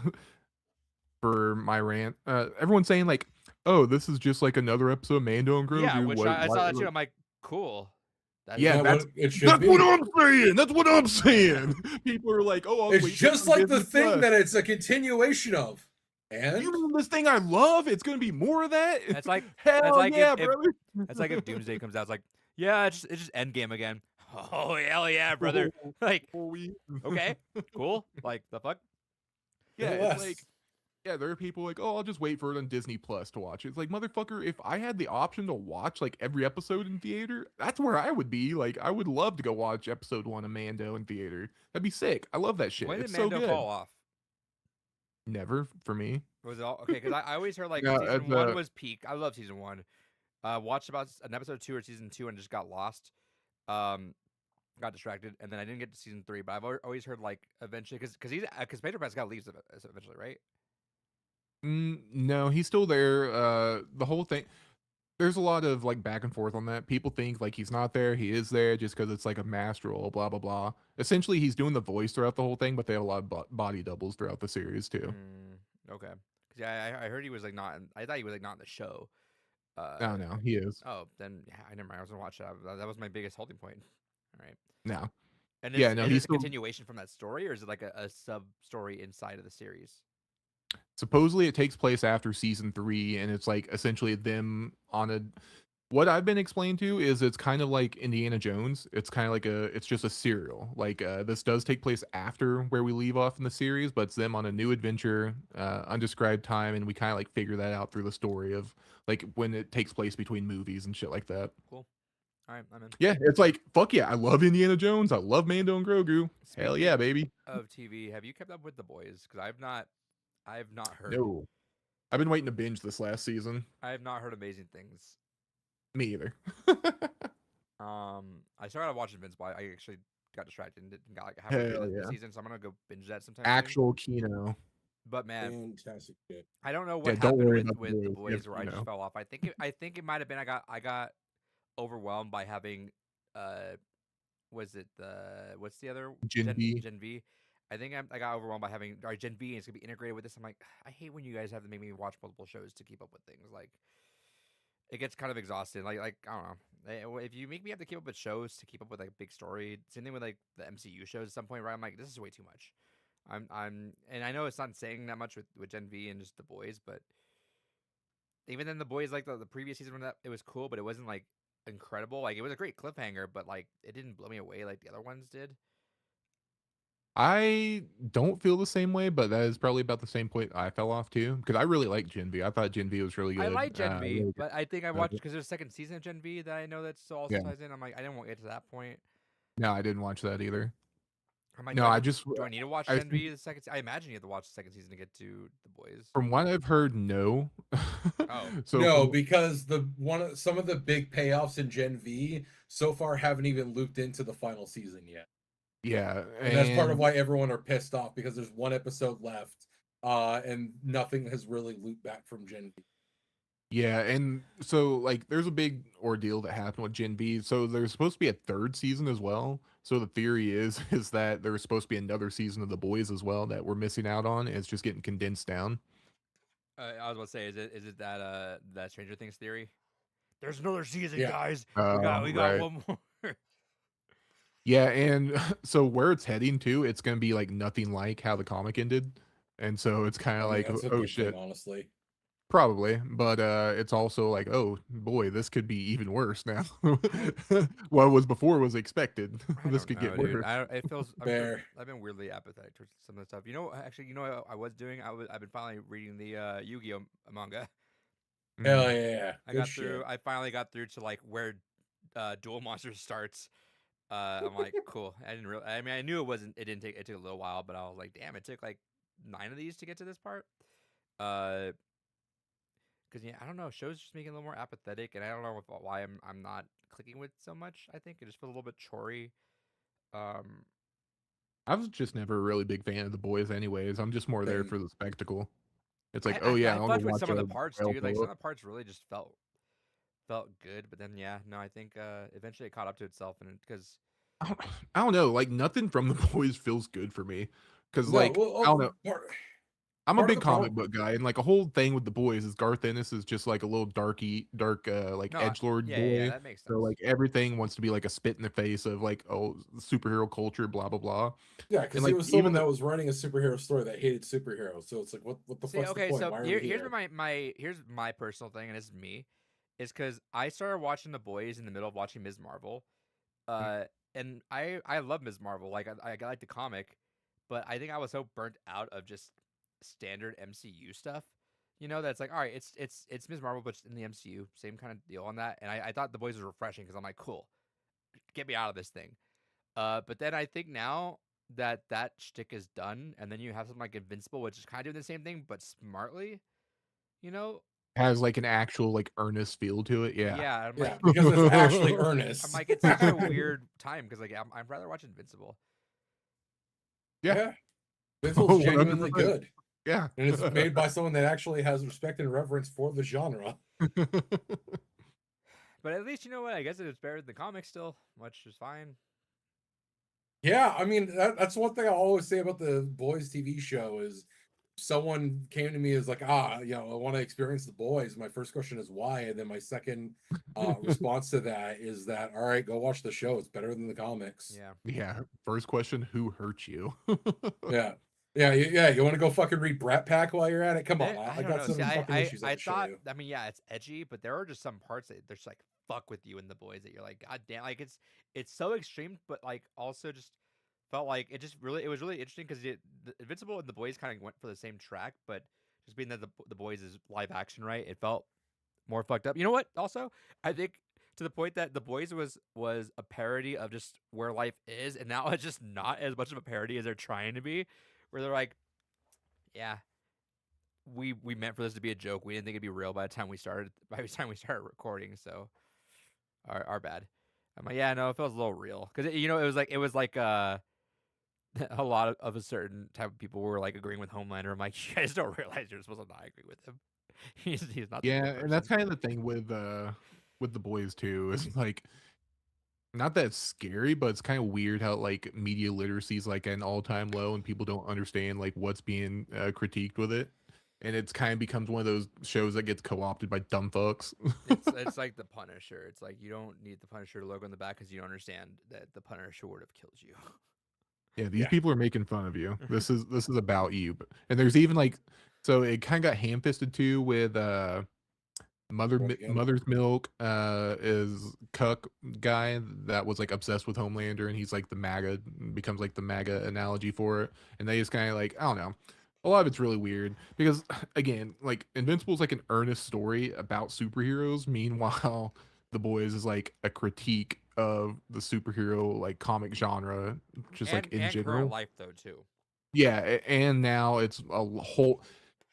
for my rant, everyone's saying like, oh, this is just like another episode of Mando and Yeah, Grogu. which I saw that too. I'm like, cool. That's Yeah, That that's what it should that's what be. I'm saying. That's what I'm saying. People are like, oh, I'll It's wait for just it on like the Disney thing Plus. that it's a continuation of. You And mean this thing I love? It's gonna be more of that? That's like Hell like yeah, if brother. that's like if Doomsday comes out, it's like, yeah, it's just Endgame again. Oh hell yeah, brother. Like, Holy- okay, cool. Like the fuck. Yeah, no it's less. like yeah, there are people like, oh, I'll just wait for it on Disney Plus to watch it. It's like, motherfucker, if I had the option to watch like every episode in theater, that's where I would be. Like, I would love to go watch episode 1 of Mando in theater. That'd be sick. I love that shit. When did It's so Mando good. fall off? Never for me. Was it all okay? Because I always heard like No, season 1 was peak. I love season 1. Watched about an episode 2 or season 2 and just got lost. Got distracted, and then I didn't get to season 3. But I've always heard like eventually, because Pedro Pascal leaves eventually, right? No, he's still there. The whole thing. There's a lot of like back and forth on that. People think like he's not there, he is there just because it's like a master role, blah blah blah. Essentially, he's doing the voice throughout the whole thing, but they have a lot of body doubles throughout the series too. Okay. 'Cause yeah, I heard he was like not. I thought he was like not in the show. No, no, he is. Oh, then yeah, I never mind. I was gonna watch that. That was my biggest holding point. All right. No, And yeah, no, is he's this a still continuation from that story, or is it like a sub story inside of the series? supposedly it takes place after season 3, and it's like essentially them on a. What I've been explained to is it's kind of like Indiana Jones. It's kind of like it's just a serial. Like this does take place after where we leave off in the series, but it's them on a new adventure, undescribed time, and we kind of like figure that out through the story of like when it takes place between movies and shit like that. Cool. All right, I'm in. Yeah, it's like fuck yeah, I love Indiana Jones. I love Mando and Grogu. Hell yeah, baby. Of TV, have you kept up with The Boys? Because I've not heard. No, I've been waiting to binge this last season. I have not heard amazing things. Me either. I started watching Vince, but I actually got distracted and got like halfway through Hell the yeah. season, so I'm gonna go binge that sometime. soon. Actual Kino. But man, fantastic shit. I don't know Yeah, what don't happened worry with, about The The Boys. Boys where I just fell off. I think it might have been I got overwhelmed by having was it what's the other Gen V. Gen V. I think I got overwhelmed by having Gen V and it's gonna be integrated with this. I'm like, I hate when you guys have to make me watch multiple shows to keep up with things. Like, it gets kind of exhausting. Like I don't know. If you make me have to keep up with shows to keep up with like a big story, same thing with like the MCU shows at some point, right? I'm like, this is way too much. And I know it's not saying that much with Gen V and just The Boys, but even then The Boys, like the previous season, when that it was cool, but it wasn't like incredible. Like, it was a great cliffhanger, but like it didn't blow me away like the other ones did. I don't feel the same way, but that is probably about the same point I fell off too. Because I really like Gen V. I thought Gen V was really good. I like Gen V, really good. but I think I watched because there's a second season of Gen V that I know that's also Yeah. ties in. I'm like, I didn't want to get to that point. No, I didn't watch that either. I'm like, No, do I just do I need to watch I Gen V the second? I imagine you have to watch the second season to get to The Boys. from what I've heard, no. Oh. So no, from- because some of the big payoffs in Gen V so far haven't even looped into the final season yet. yeah, And that's part of why everyone are pissed off, because there's one episode left, and nothing has really looped back from Gen V. Yeah, and so like there's a big ordeal that happened with Gen V. So there's supposed to be a third season as well. So the theory is is that there's supposed to be another season of The Boys as well that we're missing out on. And it's just getting condensed down. I was about to say, is it that Stranger Things theory? There's another season, Yeah. guys. Oh, We got right. one more. Yeah, and so where it's heading to, it's gonna be like nothing like how the comic ended. And so it's kind of like, That's a oh good shit. thing, honestly. Probably, but it's also like, oh boy, this could be even worse now. What was before was expected. I This don't could know, get dude. worse. It feels. Bear. I've been weirdly apathetic towards some of the stuff. Actually, what I was doing. I've been finally reading the Yu-Gi-Oh manga. Hell Mm. yeah. I Good got through. shit. I finally got through to like where Duel Monsters starts. I'm like, cool. I didn't really. I mean, I knew it wasn't. It didn't take. It took a little while, but I was like, damn, it took like 9 of these to get to this part. Uh, because yeah, I don't know. Shows just making it a little more apathetic, and I don't know why I'm not clicking with so much. I think it just feels a little bit chory. Um, I was just never a really big fan of the boys, anyways. I'm just more there Same. for the spectacle. It's I like, oh yeah, I I'm gonna fucked with watch some of the a parts, rail dude. Like some pull. of the parts really just felt good, but then yeah, no, I think eventually it caught up to itself, and because I don't know, like nothing from the boys feels good for me. Cause No, like, well, I don't know. I'm a part of big the comic problem. book guy, and like a whole thing with the boys is Garth Ennis is just like a little dark like no, edgelord yeah, boy. that makes So sense. like everything wants to be like a spit in the face of like, oh, superhero culture, blah blah blah. Yeah, And because he like was even someone the that was writing a superhero story that hated superheroes. So it's like, what the See, fuck's the okay, point? so Why are we here's here? where here's my personal thing, and this is me, is because I started watching The Boys in the middle of watching Ms. Marvel, uh, and I love Ms. Marvel, like I like the comic, but I think I was so burnt out of just standard MCU stuff, that's like, all right, it's Ms. Marvel, but it's in the MCU, same kind of deal on that, and I thought The Boys was refreshing because I'm like, cool, get me out of this thing. But then I think now that that shtick is done, and then you have something like Invincible, which is kind of doing the same thing but smartly, you know? has like an actual like earnest feel to it. Yeah. Yeah, I'm Yeah, like, because it's actually I'm earnest. like, it's such a weird time because like I'd rather watch Invincible. Yeah. Yeah, Invincible's genuinely 100%. good, Yeah. and it's made by someone that actually has respect and reverence for the genre. But at least you know what? I guess it's better than the comics still, which is fine. Yeah, I mean that's one thing I always say about the Boys TV show is someone came to me as like, I want to experience the Boys. My first question is why, and then my second response to that is that all right, go watch the show. It's better than the comics. Yeah. Yeah. First question, who hurt you? Yeah, yeah. You want to go fucking read Brat Pack while you're at it? Come on, I I don't got know. See, some fucking issues I I have to show thought, you. I mean, yeah, it's edgy, but there are just some parts that there's like fuck with you in the Boys that you're like, god damn, like it's so extreme, but like also just felt like it was really interesting because Invincible and the Boys kind of went for the same track, but just being that the Boys is live action, right? It felt more fucked up. You know what? Also, I think to the point that the Boys was a parody of just where life is, and now it's just not as much of a parody as they're trying to be, where they're like, yeah, we meant for this to be a joke. We didn't think it'd be real by the time we started recording. So our bad. I'm like, yeah, no, it feels a little real because it was like a lot of a certain type of people were like agreeing with Homelander. I'm like, you guys don't realize you're supposed to not agree with him. He's not the Yeah, good and that's person. kind of the thing with the boys too. Is like not that scary, but it's kind of weird how like media literacy is like at an all-time low and people don't understand like what's being critiqued with it. And it's kind of becomes one of those shows that gets co-opted by dumb fucks. It's like the Punisher. It's like you don't need the Punisher logo on the back because you don't understand that the Punisher would have killed you. Yeah, these Yeah, people are making fun of you. This is about you. And there's even like so it kind of got ham-fisted too with Morgan. Mother's Milk is Cuck guy that was like obsessed with Homelander and he's like the MAGA becomes like the MAGA analogy for it. And they just kind of like, I don't know. A lot of it's really weird because again, like Invincible's like an earnest story about superheroes. Meanwhile, The Boys is like a critique of the superhero like comic genre, just like in And current general. life though too. Yeah, and now it's a whole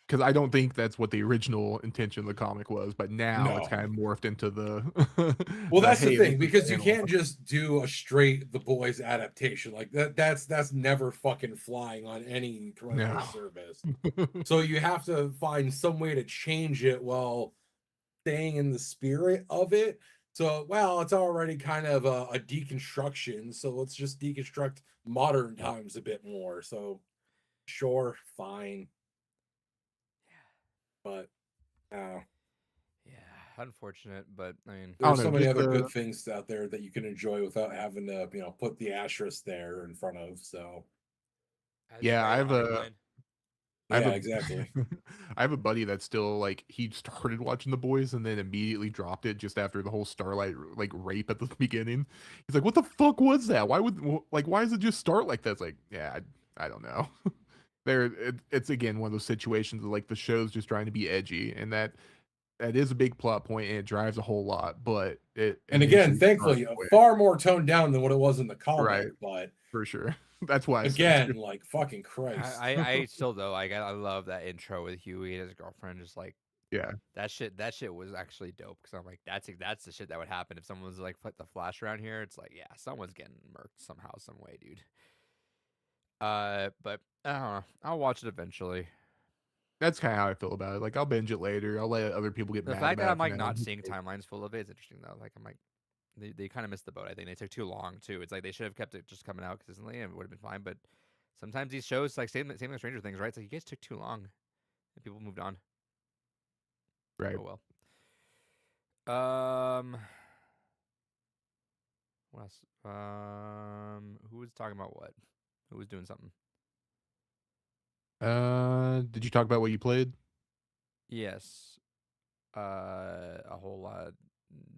because I don't think that's what the original intention of the comic was, but now it's No. kind of morphed into the Well, the that's the hey, this thing is because you can't analog. just do a straight The Boys adaptation like that. That's never fucking flying on any commercial No. service. So you have to find some way to change it while staying in the spirit of it. So, well, it's already kind of a deconstruction. So let's just deconstruct modern times a bit more. So, sure, fine, but uh, Yeah, unfortunate, but I mean, I don't there's know, so many just other the good things out there that you can enjoy without having to, put the asterisk there in front of. So, as yeah, right I've on your mind. I have Yeah, a exactly. I have a buddy that's still like he started watching The Boys and then immediately dropped it just after the whole Starlight like rape at the beginning. He's like, "What the fuck was that? Why would like why does it just start like that?" It's like, yeah, I don't know. It's again one of those situations of like the show's just trying to be edgy, and that is a big plot point and it drives a whole lot, but it And again, initially starts thankfully, quick, far more toned down than what it was in the right? comic. But For sure. That's why I said too. again, like fucking Christ. I still though I love that intro with Huey and his girlfriend just like Yeah. that shit was actually dope because I'm like that's the shit that would happen if someone was like put the flash around here. It's like yeah, someone's getting murked somehow, some way, dude. But I don't know. I'll watch it eventually. That's kind of how I feel about it. Like I'll binge it later. I'll let other people get The mad fact that about I'm it for like now. not Who seeing cares? timelines full of it is interesting though. Like I'm like they kind of missed the boat. I think they took too long too. It's like they should have kept it just coming out consistently and it would have been fine. But sometimes these shows like same with Stranger Things, right? It's like you guys took too long and people moved on. Right. Oh well. What else? Who was talking about what? Who was doing something? Did you talk about what you played? Yes. A whole lot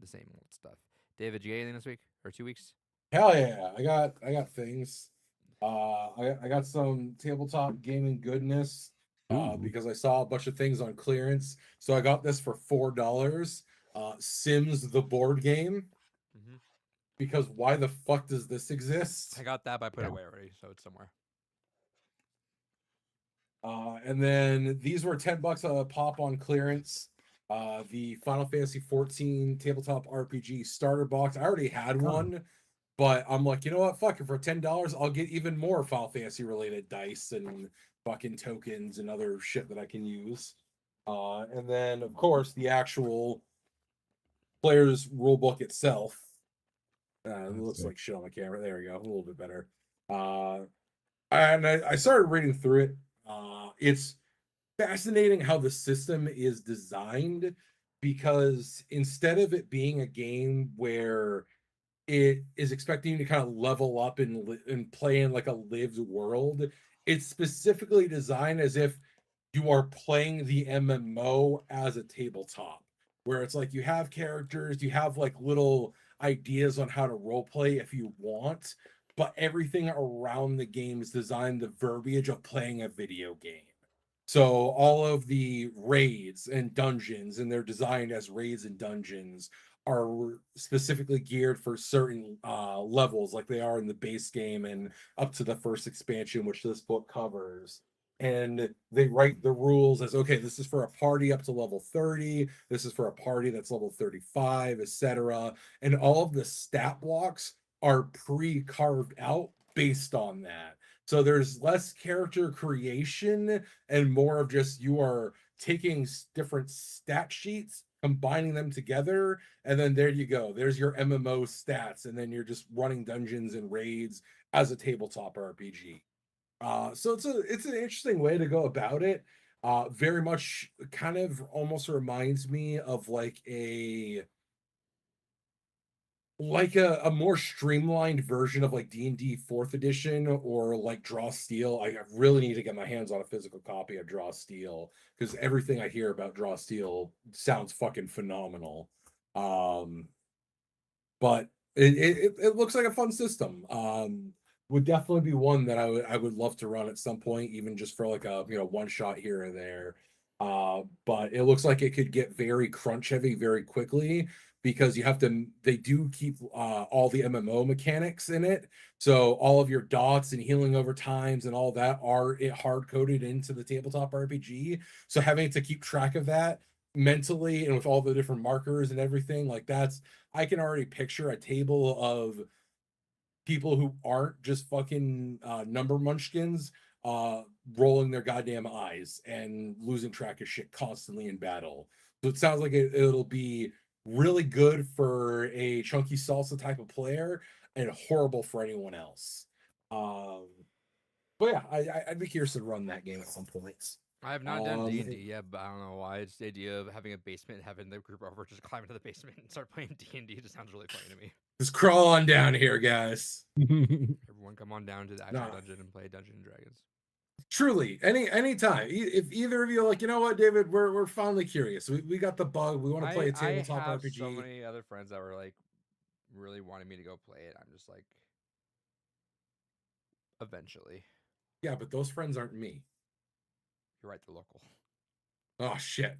the same old stuff. David, you get anything this week or 2 weeks? Hell yeah, I got things. I got some tabletop gaming goodness. Ooh. Because I saw a bunch of things on clearance. So I got this for $4. Sims the board game. Mm-hmm. Because why the fuck does this exist? I got that, but I put it Yeah. away already, so it's somewhere. And then these were $10 a pop on clearance. The Final Fantasy 14 tabletop RPG starter box. I already had one, but I'm like, you know what? Fuck it. For $10, I'll get even more Final Fantasy related dice and fucking tokens and other shit that I can use. And then, of course, the actual player's rulebook itself. It looks like shit on the camera. There we go. A little bit better. And I started reading through it. It's fascinating how the system is designed because instead of it being a game where it is expecting you to kind of level up and play in like a lived world, it's specifically designed as if you are playing the MMO as a tabletop, where it's like you have characters, you have like little ideas on how to role play if you want, but everything around the game is designed the verbiage of playing a video game. So all of the raids and dungeons, and they're designed as raids and dungeons, are specifically geared for certain levels, like they are in the base game and up to the first expansion, which this book covers. And they write the rules as okay, this is for a party up to level 30, this is for a party that's level 35, etc. And all of the stat blocks are pre-carved out based on that. So there's less character creation and more of just you are taking different stat sheets, combining them together, and then there you go. There's your MMO stats, and then you're just running dungeons and raids as a tabletop RPG. So it's an interesting way to go about it. Very much kind of almost reminds me of like a more streamlined version of like D&D 4th edition or like Draw Steel. I really need to get my hands on a physical copy of Draw Steel because everything I hear about Draw Steel sounds fucking phenomenal. But it looks like a fun system. Would definitely be one that I would love to run at some point, even just for like a one shot here or there. But it looks like it could get very crunch heavy very quickly because they do keep all the MMO mechanics in it. So all of your dots and healing over times and all that are hard coded into the tabletop RPG. So having to keep track of that mentally and with all the different markers and everything like I can already picture a table of people who aren't just fucking number munchkins rolling their goddamn eyes and losing track of shit constantly in battle. So it sounds like it'll be really good for a chunky salsa type of player and horrible for anyone else. But yeah, I'd be curious to run that game at some points. I have not done D&D yet, but I don't know why. It's the idea of having a basement, having the group over just climb into the basement and start playing D&D just sounds really funny to me. Just crawl on down here, guys. Everyone come on down to the actual dungeon and play Dungeons and Dragons. Truly, anytime. If either of you are like, you know what, David, we're finally curious. We got the bug. We want to play a I tabletop have so RPG. many other friends that were like really wanting me to go play it. I'm just like, eventually. Yeah, but those friends aren't me. You're right, they're local. Oh shit.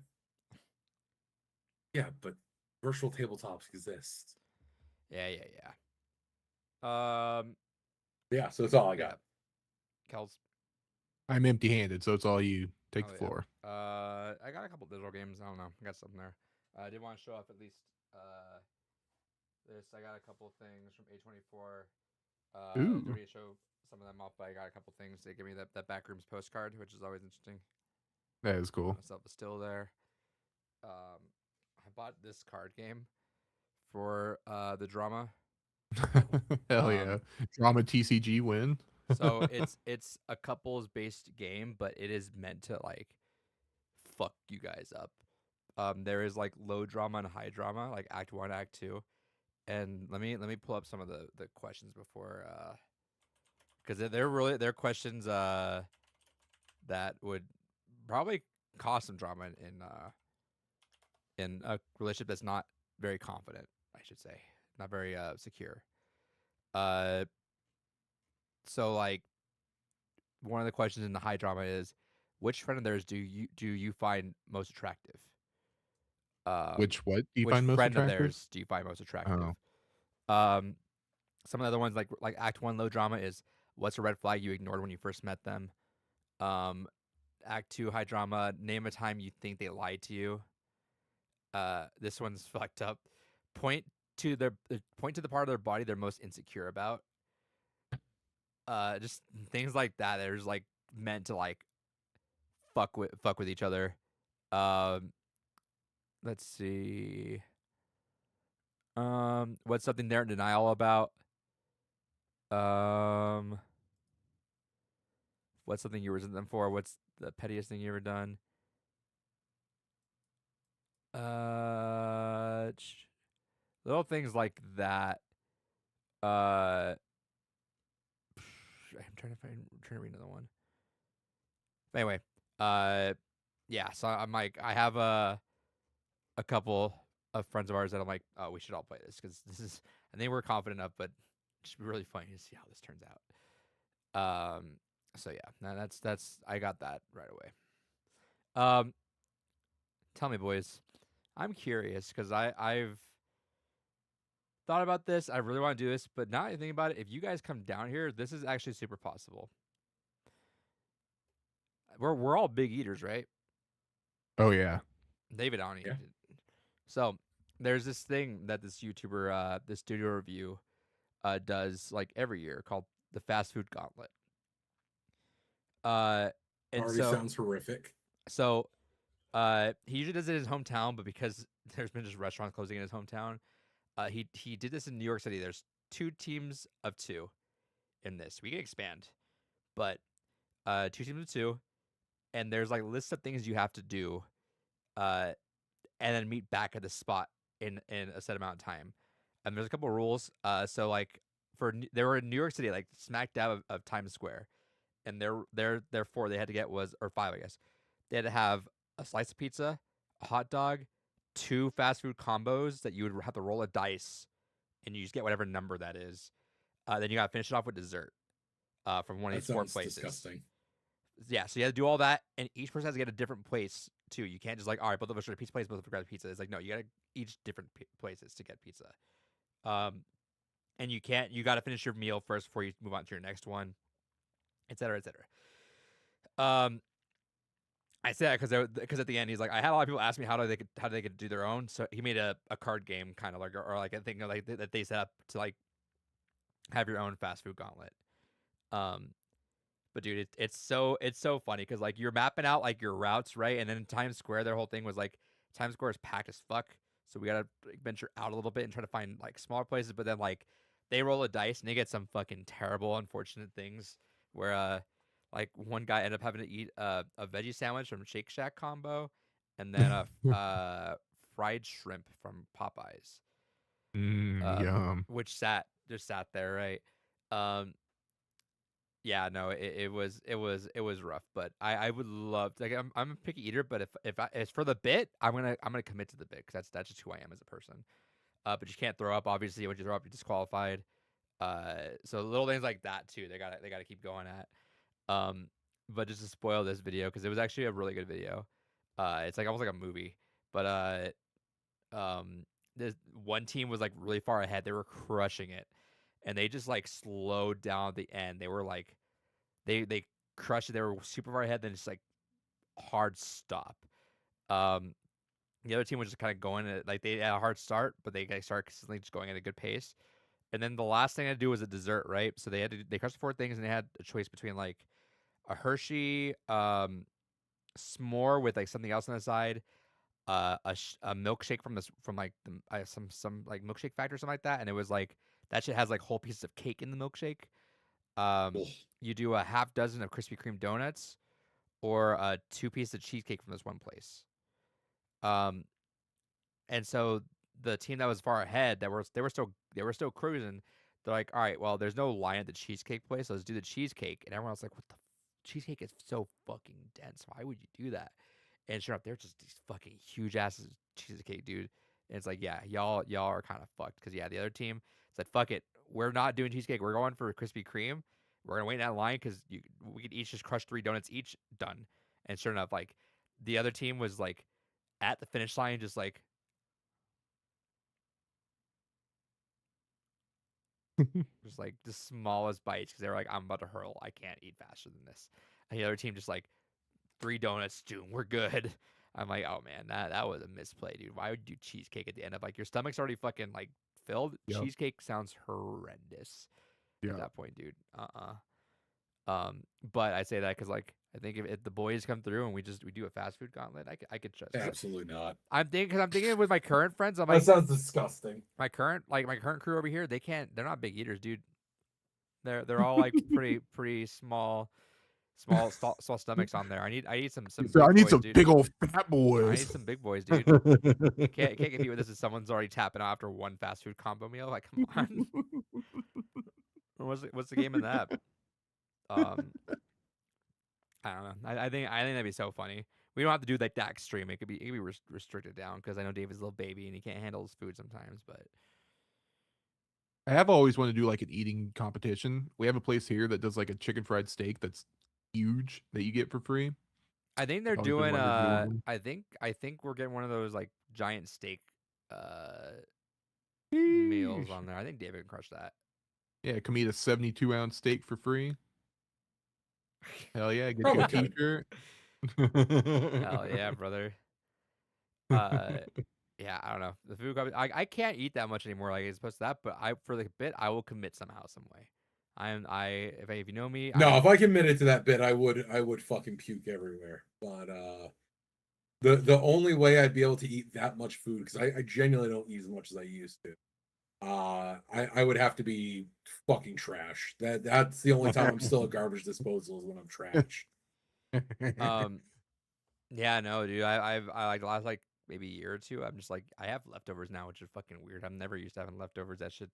Yeah, but virtual tabletops exist. Yeah. Yeah, so that's all I got. Kels. I'm empty-handed, so it's all you. Take Oh, the yeah. floor. I got a couple digital games. I don't know. I got something there. I did want to show off at least this. I got a couple things from A24. Ooh. Don't need to show some of them off, but I got a couple things. They give me that Backrooms postcard, which is always interesting. That is cool. Myself is still there. I bought this card game for the drama. Hell yeah. Drama TCG win. So it's a couples based game, but it is meant to like fuck you guys up. There is like low drama and high drama, like act 1, act 2. And let me pull up some of the questions before because they're questions that would probably cause some drama in a relationship that's not very confident, I should say. Not very secure. So like one of the questions in the high drama is, which friend of theirs do you find most attractive? Which what do you which find most friend of attractive? theirs do you find most attractive? Oh. Some of the other ones like act 1 low drama is, what's a red flag you ignored when you first met them? Act 2 high drama, name a time you think they lied to you. This one's fucked up. Point to the part of their body they're most insecure about. Just things like that. There's like meant to like fuck with each other. Let's see. What's something they're in denial about? What's something you resent them for? What's the pettiest thing you ever done? Little things like that. I'm trying to read another one. Anyway, yeah. So I'm like, I have a couple of friends of ours that I'm like, oh, we should all play this because this is, and they were confident enough, but it should be really funny to see how this turns out. So yeah, that's I got that right away. Tell me, boys, I'm curious because I've thought about this. I really want to do this, but now I think about it, if you guys come down here, this is actually super possible. We're all big eaters, right? Oh yeah. David, I don't eat Yeah. it. So there's this thing that this YouTuber, this Studio Review, does like every year called the Fast Food Gauntlet. And Already sounds horrific. So he usually does it in his hometown, but because there's been just restaurants closing in his hometown, he did this in New York City. There's 2 teams of 2 in this. We can expand, but 2 teams of 2, and there's like lists of things you have to do, and then meet back at the spot in a set amount of time. And there's a couple of rules. So like they were in New York City, like smack dab of Times Square, and their 4 they had to get was, or 5 I guess. They had to have a slice of pizza, a hot dog, 2 fast food combos that you would have to roll a dice, and you just get whatever number that is. Then you got to finish it off with dessert from one of That these 4 sounds places. disgusting. Yeah, so you have to do all that, and each person has to get a different place too. You can't just like, all right, both of us are at a pizza place, both of us grab a pizza. It's like, no, you got to each different places to get pizza. And you got to finish your meal first before you move on to your next one, et cetera, et cetera. I say that because at the end he's like, I had a lot of people ask me how they could do their own, so he made a card game kind of like, or like a thing like that they set up to like have your own fast food gauntlet. But dude, it's so funny because like you're mapping out like your routes, right? And then in Times Square, their whole thing was like Times Square is packed as fuck, so we gotta venture out a little bit and try to find like smaller places. But then like they roll a dice and they get some fucking terrible, unfortunate things where like one guy ended up having to eat a veggie sandwich from Shake Shack combo, and then a fried shrimp from Popeyes, Yum. which just sat there, right? Yeah, no, it was rough, but I would love to, like I'm a picky eater, but if it's for the bit, I'm gonna commit to the bit because that's just who I am as a person. But you can't throw up. Obviously, when you throw up, you're disqualified. So little things like that too. They gotta keep going at. Um, but just to spoil this video because it was actually a really good video. It's like almost like a movie, but this one team was like really far ahead. They were crushing it, and they just like slowed down at the end. They were like they crushed it. They were super far ahead. Then just like hard stop. Um, the other team was just kind of going at like they had a hard start, but they started consistently just going at a good pace. And then the last thing I had to do was a dessert, right? So they crushed 4 things, and they had a choice between like a Hershey s'more with like something else on the side, a milkshake from like some like milkshake factory or something like that, and it was like that shit has like whole pieces of cake in the milkshake. Ugh. You do a half dozen of Krispy Kreme donuts or 2 pieces of cheesecake from this one place. Um, and so the team that was far ahead, they were still cruising. They're like, all right, well, there's no line at the cheesecake place, so let's do the cheesecake. And everyone else like, what the cheesecake is so fucking dense. Why would you do that? And sure enough, they're just these fucking huge asses cheesecake, dude. And it's like, yeah, y'all are kind of fucked because yeah, the other team said, fuck it, we're not doing cheesecake. We're going for Krispy Kreme. We're gonna wait in that line because we could each just crush 3 donuts each, done. And sure enough, like the other team was like at the finish line, just like just like the smallest bites because they were like, I'm about to hurl. I can't eat faster than this. And the other team just like 3 donuts, dude, we're good. I'm like, oh man, that was a misplay, dude. Why would you do cheesecake at the end of like your stomach's already fucking like filled? Yep. Cheesecake sounds horrendous at Yeah. that point, dude. But I say that because like I think if the boys come through and we do a fast food gauntlet, I could trust. Absolutely not. I'm thinking with my current friends, I'm That like sounds disgusting. my current crew over here, they're not big eaters, dude. They're all like pretty small stomachs on there. I need some So big I need boys, some dude. big old fat I need boys. some big boys, dude. Can't compete with this if someone's already tapping out after one fast food combo meal. Like, come on. What's the game in that? I don't know. I think that'd be so funny. We don't have to do like that extreme. It could be restricted down because I know David's a little baby and he can't handle his food sometimes. But I have always wanted to do like an eating competition. We have a place here that does like a chicken fried steak that's huge that you get for free. I think they're Always been doing wanting to do one. I think we're getting one of those like giant steak meals Sheesh. on there. I think David can crush that. Yeah, come eat a 72-ounce steak for free. Hell yeah, get you Probably a could. t-shirt. Hell yeah, brother. Yeah, I don't know. The food company, I can't eat that much anymore like it's supposed to that, but for the bit I will commit somehow, some way. If you know me, No, if I committed to that bit, I would fucking puke everywhere. But the only way I'd be able to eat that much food, because I genuinely don't eat as much as I used to. I would have to be fucking trash. That's the only time I'm still at garbage disposal is when I'm trash. Yeah, no, dude. I like the last like maybe year or two, I'm just like I have leftovers now, which is fucking weird. I'm never used to having leftovers. That shit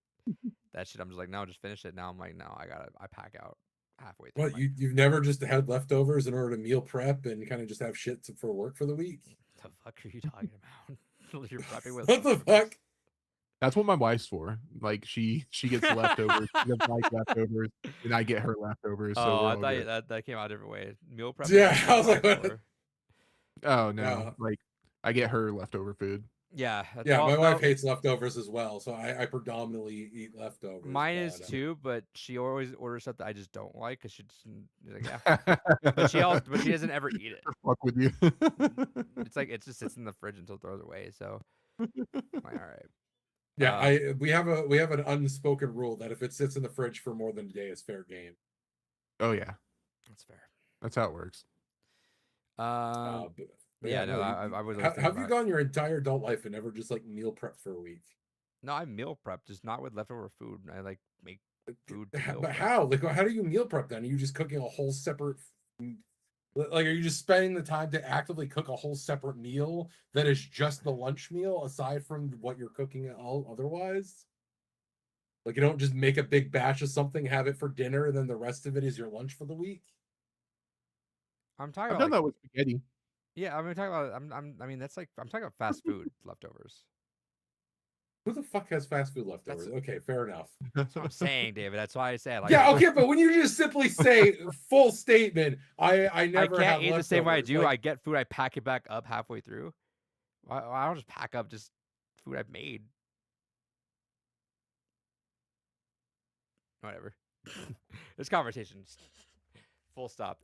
I'm just like, no, just finish it. Now I'm like, no, I pack out halfway through. What, I'm like, you've never just had leftovers in order to meal prep and kind of just have shit for work for the week? the fuck are you talking about? You're prepping with What the leftovers. fuck? That's what my wife's for. Like she gets leftovers, she doesn't like leftovers, and I get her leftovers. So Oh, we're I all thought good. that came out a different way. Meal prep. Yeah, I was like, what? Oh no, Yeah. like I get her leftover food. Yeah, Yeah, well, my wife no, hates leftovers as well, so I predominantly eat leftovers. mine is but, too, but she always orders stuff that I just don't like because she's like, yeah. But she doesn't ever eat it. Fuck with you. It's like it just sits in the fridge until it throws it away. So I'm like, all right. Yeah, we have an unspoken rule that if it sits in the fridge for more than a day, it's fair game. Oh yeah, That's fair. that's how it works. But Yeah, no, no, I was. have you gone your entire adult life and never just like meal prep for a week? No, I meal prep, just not with leftover food. I like make food. To meal But prep. how? Like, how do you meal prep then? Are you just cooking a whole separate? Like, are you just spending the time to actively cook a whole separate meal that is just the lunch meal aside from what you're cooking all otherwise? Like, you don't just make a big batch of something, have it for dinner, and then the rest of it is your lunch for the week. I'm talking I've about done like, that with spaghetti. yeah, I'm talking about. I mean, that's like I'm talking about fast food leftovers. Who the fuck has fast food leftovers? That's- Okay, fair enough. That's what I'm saying, David. That's why I said like. Yeah, okay, but when you just simply say full statement, I I never can't have eat the same way I leftovers, do. like- I get food, I pack it back up halfway through. I don't just pack up just food I've made. Whatever. This conversation, full stop.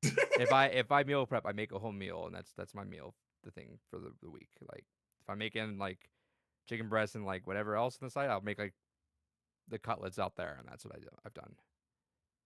If I meal prep, I make a whole meal, and that's my meal, the thing for the week. Like if I'm making like chicken breast and like whatever else on the side, I'll make like the cutlets out there, and that's what I've done.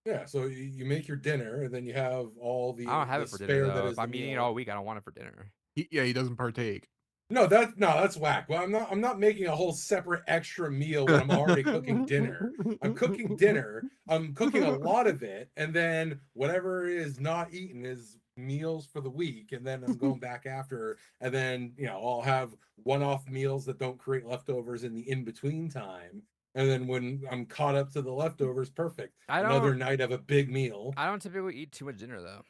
Yeah, so you make your dinner, and then you have all the I don't have the it for spare dinner that though. is If the I'm eating it meal. all week, I don't want it for dinner. He doesn't partake. No, that's whack. Well, I'm not making a whole separate extra meal when I'm already cooking dinner. I'm cooking dinner. I'm cooking a lot of it, and then whatever is not eaten is meals for the week, and then I'm going back after, and then I'll have one-off meals that don't create leftovers in the in-between time. And then when I'm caught up to the leftovers, perfect. Another night of a big meal. I don't typically eat too much dinner though.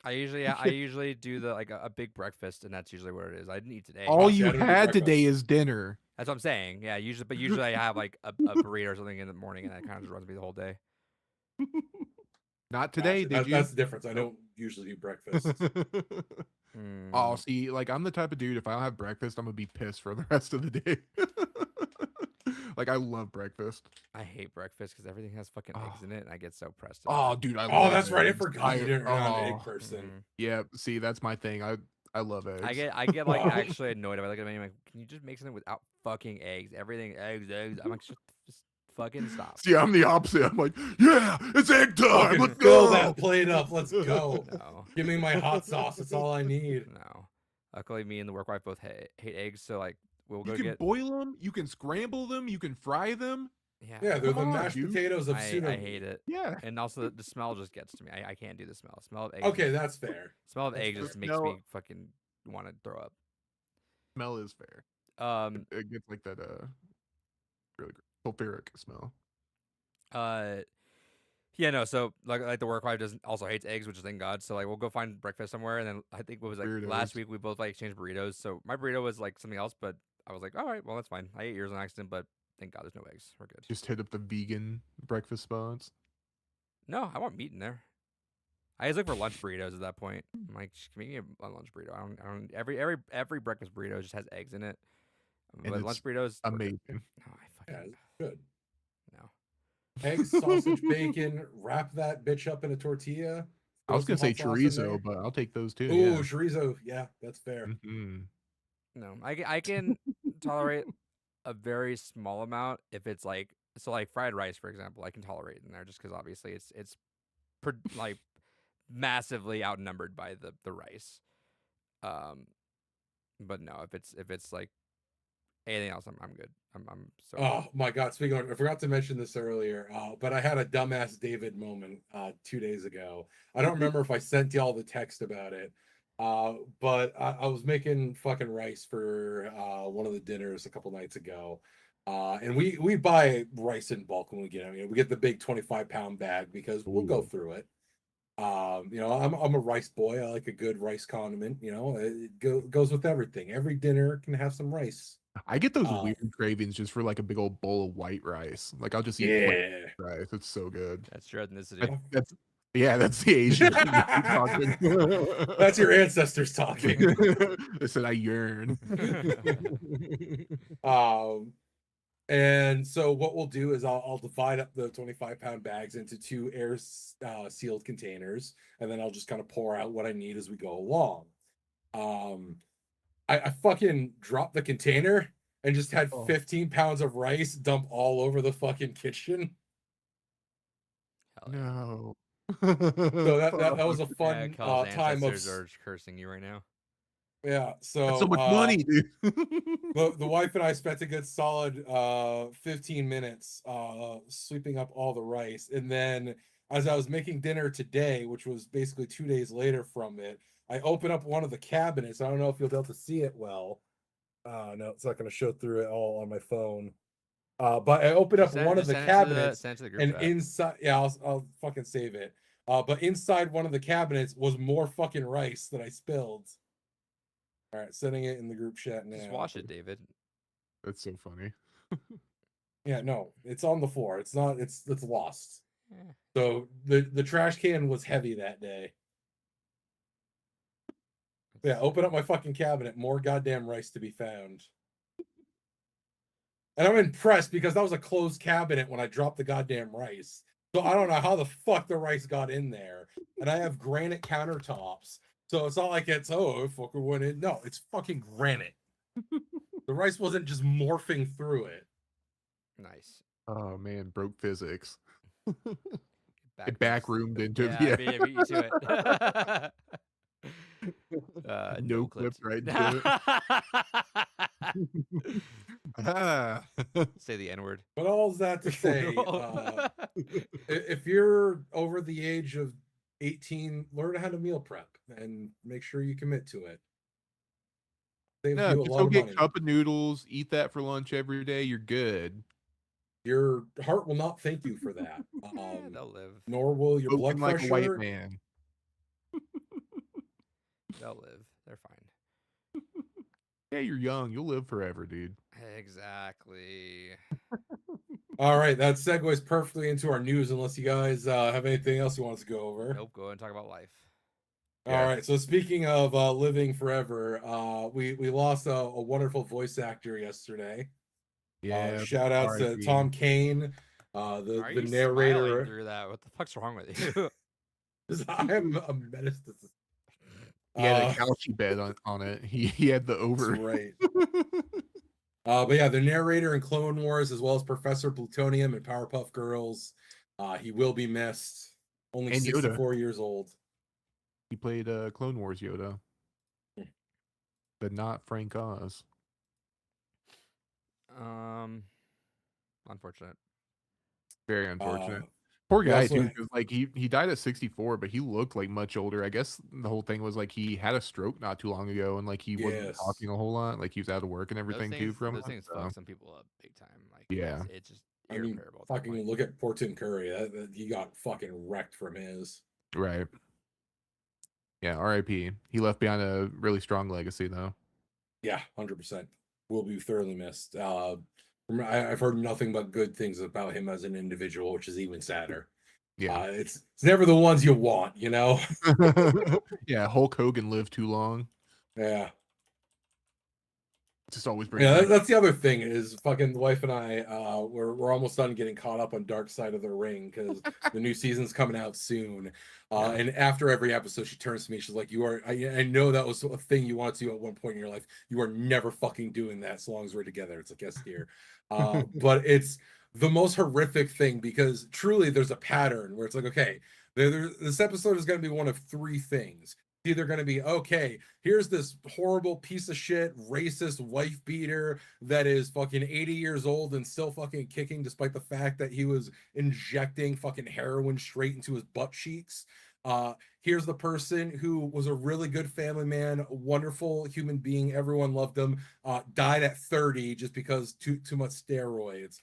I usually do the like a big breakfast, and that's usually what it is. I didn't eat today. All see, you I don't do had today breakfast. is dinner. That's what I'm saying. Yeah, usually I have like a burrito or something in the morning, and that kind of just runs me the whole day. Not today, did you? That's the difference. I don't usually do breakfast. Oh, see, like I'm the type of dude. If I don't have breakfast, I'm gonna be pissed for the rest of the day. Like I love breakfast. I hate breakfast because everything has fucking eggs in it, and I get so pressed. Oh, dude, I Oh, love that's right. I eggs. forgot you're not an egg oh, person. Yeah, see, that's my thing. I love eggs. I get like actually annoyed if I look at the menu. Like, can you just make something without fucking eggs? Everything eggs. I'm like, just fucking stop. See, I'm the opposite. I'm like, yeah, it's egg time. Fucking Let's fill go. that plate up. Let's go. No, Give me my hot sauce. That's all I need. no. Luckily, me and the work wife both hate eggs, so like we'll go You can get. boil them. You can scramble them. You can fry them. Yeah, they're the Come on, mashed dude. potatoes of I pseudo. hate it, Yeah. and also the smell just gets to me. I can't do the smell. Smell of eggs. Okay, that's fair. Smell of That's eggs fair. just makes No. me fucking want to throw up. Smell is fair. It gets like that really sulfuric smell. Yeah, no. So like the work wife doesn't also hates eggs, which is thank God. So like we'll go find breakfast somewhere, and then I think it was like last Burritos. week we both like exchanged burritos. So my burrito was like something else, but I was like, all right, well that's fine. I ate yours on accident, but thank God there's no eggs. We're good. Just hit up the vegan breakfast spots. No, I want meat in there. I just look for lunch burritos at that point. I'm like, just give me a lunch burrito. I don't. Every breakfast burrito just has eggs in it. And But lunch it's burritos we're good. Amazing. No, I Yeah, fucking it's good. no. Eggs, sausage, bacon. Wrap that bitch up in a tortilla. I was throw gonna some say hot sauce in there. chorizo, but I'll take those too. Ooh, Yeah. chorizo. Yeah, that's fair. Mhm. No, I can tolerate a very small amount if it's like like fried rice, for example. I can tolerate it in there just because obviously it's like massively outnumbered by the rice. But no, if it's like anything else, I'm good. I'm so Oh my God! Speaking of, I forgot to mention this earlier, but I had a dumbass David moment 2 days ago. I don't remember if I sent y'all the text about it, but I was making fucking rice for one of the dinners a couple nights ago, and we buy rice in bulk when we get it. I mean, we get the big 25-pound bag because we'll go Ooh. through it. I'm a rice boy. I like a good rice condiment. It goes with everything. Every dinner can have some rice. I get those weird cravings just for like a big old bowl of white rice. Like I'll just eat white rice. It's so good. that's your ethnicity. That's the Asian. talking. That's your ancestors talking. They said I yearn. And so what we'll do is I'll divide up the 25-pound bags into 2 air sealed containers, and then I'll just kind of pour out what I need as we go along. I fucking dropped the container and just had 15 pounds of rice dump all over the fucking kitchen. Hell yeah. No. So that was a fun Kyle's time of ancestors are cursing you right now. yeah. So That's so much money, dude. the wife and I spent a good solid 15 minutes sweeping up all the rice, and then as I was making dinner today, which was basically 2 days later from it, I open up one of the cabinets. I don't know if you'll be able to see it well. No, it's not going to show through it all on my phone. But I opened up one of the cabinets, send it to the group and chat. inside, yeah, I'll fucking save it. But inside one of the cabinets was more fucking rice that I spilled. All right, sending it in the group chat now. Just wash it, David. That's so funny. Yeah, no, it's on the floor. It's not. It's lost. Eh. So the trash can was heavy that day. Yeah, open up my fucking cabinet. More goddamn rice to be found. And I'm impressed because that was a closed cabinet when I dropped the goddamn rice. So I don't know how the fuck the rice got in there. And I have granite countertops. So it's not like it's, oh, it fucking went in. No, it's fucking granite. The rice wasn't just morphing through it. Nice. Oh man, broke physics. Back, Back roomed into yeah, yeah. I beat you to it. No clip right into it. Ah. Say the N word. But all's that to say, if you're over the age of 18, learn how to meal prep and make sure you commit to it. Saves No, you a just lot go of get money. cup of noodles, eat that for lunch every day. You're good. Your heart will not thank you for that. They'll live. Nor will your blood Spoken like pressure. a white man. They'll live. They're fine. Yeah, you're young. You'll live forever, dude. Exactly. All right, that segues perfectly into our news. Unless you guys have anything else you want us to go over. Nope. Go and talk about life. Yeah. All right. So speaking of living forever, we lost a wonderful voice actor yesterday. Yeah. Shout outs to R.I.P. Tom Kane, Are the you smiling narrator. through that? What the fuck's wrong with you? I am a menace to society. He had a couchy bed on it. He had the over. That's right. But yeah, the narrator in Clone Wars, as well as Professor Plutonium and Powerpuff Girls. He will be missed. Only And Yoda. 64 years old. He played Clone Wars Yoda, but not Frank Oz. Unfortunate. Very unfortunate. Poor he guy also- too, 'cause, like he died at 64, but he looked like much older. I guess the whole thing was like he had a stroke not too long ago, and like he wasn't Yes. talking a whole lot. Like he was out of work and everything too. From those it, things so. fuck some people up big time. Like Yeah. it's just I mean, irreparable. at that fucking point. look at poor Tim Curry. That he got fucking wrecked from his. Right. Yeah. R.I.P. He left behind a really strong legacy, though. Yeah, 100%. Will be thoroughly missed. I've heard nothing but good things about him as an individual, which is even sadder. Yeah. It's never the ones you want, you know? Yeah. Hulk Hogan lived too long. Yeah. Just always bring. Yeah, that's the other thing is fucking wife and I, we're almost done getting caught up on Dark Side of the Ring because the new season's coming out soon. And after every episode, she turns to me, she's like, I know that was a thing you wanted to do at one point in your life. You are never fucking doing that so long as we're together. It's like, yes, dear. But it's the most horrific thing because truly there's a pattern where it's like, okay, this episode is going to be one of three things. It's either going to be, okay, here's this horrible piece of shit, racist wife beater that is fucking 80 years old and still fucking kicking despite the fact that he was injecting fucking heroin straight into his butt cheeks. Here's the person who was a really good family man, a wonderful human being, everyone loved him, died at 30 just because too much steroids.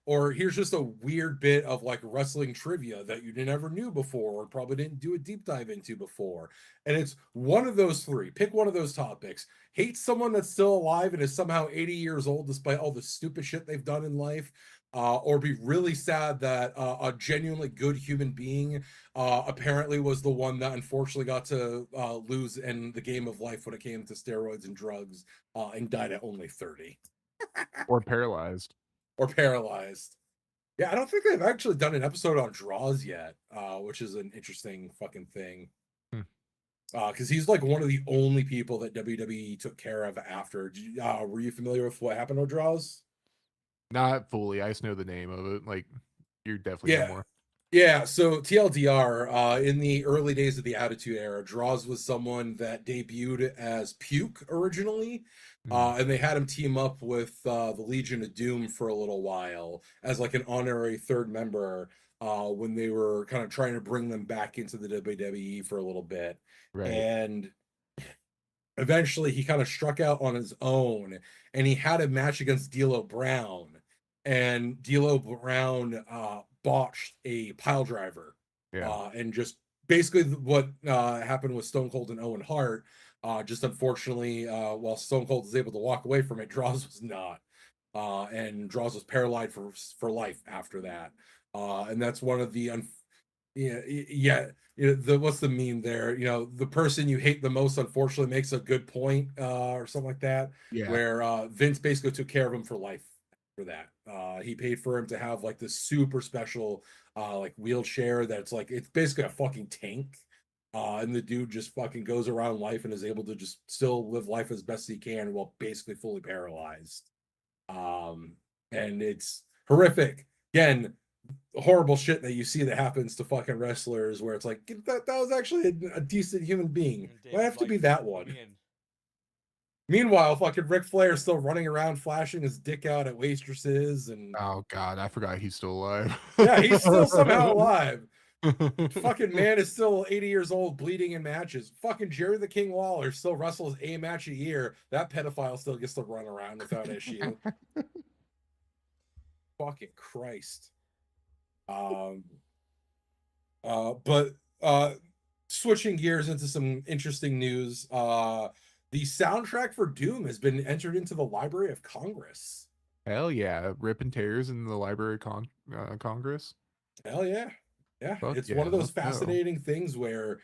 Or here's just a weird bit of like wrestling trivia that you never knew before or probably didn't do a deep dive into before. And it's one of those three. Pick one of those topics. Hate someone that's still alive and is somehow 80 years old despite all the stupid shit they've done in life. Or be really sad that a genuinely good human being apparently was the one that unfortunately got to lose in the game of life when it came to steroids and drugs and died at only 30. Or paralyzed. Or paralyzed. Yeah, I don't think they've actually done an episode on draws yet, which is an interesting fucking thing. Because he's like one of the only people that WWE took care of after. Were you familiar with what happened with draws? Not fully. I just know the name of it. Like, you're definitely know more. Yeah, so TLDR, in the early days of the Attitude Era, Draws was someone that debuted as Puke originally, and they had him team up with the Legion of Doom for a little while as like an honorary third member when they were kind of trying to bring them back into the WWE for a little bit. Right. And eventually he kind of struck out on his own, and he had a match against D'Lo Brown. and D'Lo Brown botched a pile driver. Yeah. And just basically what happened with Stone Cold and Owen Hart. Just unfortunately, while Stone Cold was able to walk away from it, Draws was not. And Draws was paralyzed for life after that. And that's one of the what's the meme there? The person you hate the most unfortunately makes a good point, or something like that. Yeah. Where Vince basically took care of him for life for that. He paid for him to have like this super special like wheelchair that's like it's basically a fucking tank. And the dude just fucking goes around life and is able to just still live life as best he can while basically fully paralyzed. And it's horrific. Again, horrible shit that you see that happens to fucking wrestlers where it's like that was actually a decent human being. Why have to be that one? Meanwhile, fucking Ric Flair is still running around flashing his dick out at waitresses and Oh God, I forgot he's still alive. yeah, he's still somehow alive. Fucking man is still 80 years old, bleeding in matches. Fucking Jerry the King Lawler still wrestles a match a year. That pedophile still gets to run around without issue. Fucking Christ. But switching gears into some interesting news. The soundtrack for Doom has been entered into the Library of Congress. Hell yeah, rip and tears in the Library of Congress. Hell yeah. Yeah, Fuck it's yeah, one of those let's go. fascinating things where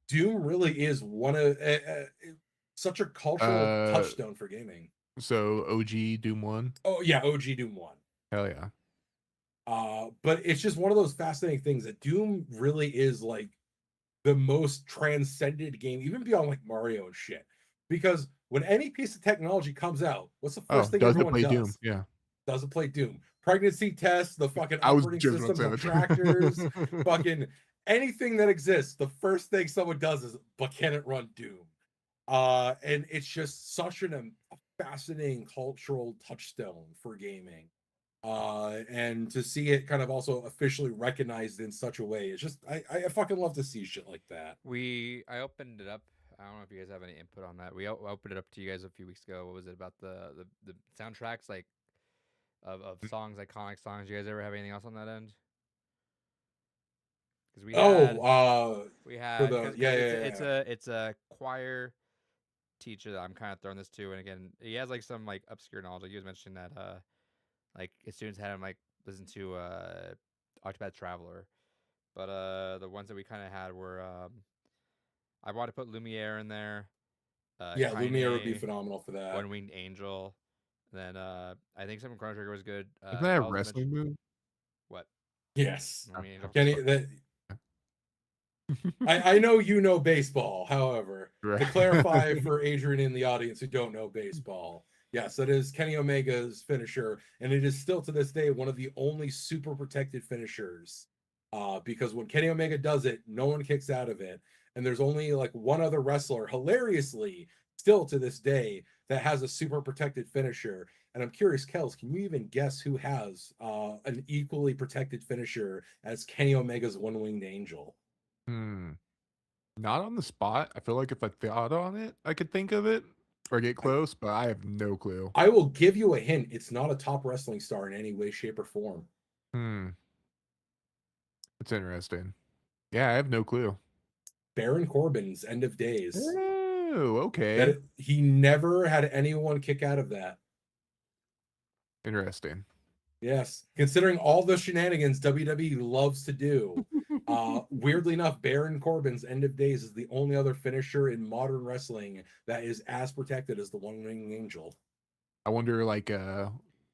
Doom really is one of such a cultural touchstone for gaming. So OG Doom 1. Oh yeah, OG Doom 1. Hell yeah. But it's just one of those fascinating things that Doom really is like the most transcended game, even beyond like Mario and shit. Because when any piece of technology comes out, what's the first thing does it everyone play does? Doom? Yeah. Does it play Doom? Pregnancy tests, the fucking I was operating just about systems to of say tractors, that. fucking anything that exists, the first thing someone does is, but can it run Doom? And it's just such a fascinating cultural touchstone for gaming. And to see it kind of also officially recognized in such a way, it's just I fucking love to see shit like that. I opened it up. I don't know if you guys have any input on that. We opened it up to you guys a few weeks ago. What was it about the soundtracks like of songs, iconic songs? You guys ever have anything else on that end? Because we had it's a choir teacher that I'm kind of throwing this to, and again, he has like some like obscure knowledge. Like he was mentioning that like his students had him like listen to Octopath Traveler, but the ones that we kind of had were I want to put Lumiere in there. Yeah, Kaine, Lumiere would be phenomenal for that. One Winged Angel. Then I think some Chrono Trigger was good. Isn't that a wrestling move? What? Yes. One Winged Angel. Kenny, I know you know baseball, however, to clarify for Adrian in the audience who don't know baseball, yes, that is Kenny Omega's finisher, and it is still to this day one of the only super protected finishers. Because when Kenny Omega does it, no one kicks out of it, and there's only like one other wrestler, hilariously, still to this day, that has a super protected finisher. And I'm curious, Kels, can you even guess who has an equally protected finisher as Kenny Omega's One Winged Angel? Not on the spot. I feel like if I thought on it, I could think of it or get close, but I have no clue. I will give you a hint. It's not a top wrestling star in any way, shape, or form. It's interesting. Yeah, I have no clue. Baron Corbin's End of Days. Oh, okay. He never had anyone kick out of that. Interesting. Yes, considering all the shenanigans WWE loves to do. Weirdly enough, Baron Corbin's End of Days is the only other finisher in modern wrestling that is as protected as the One Winged Angel. I wonder, like,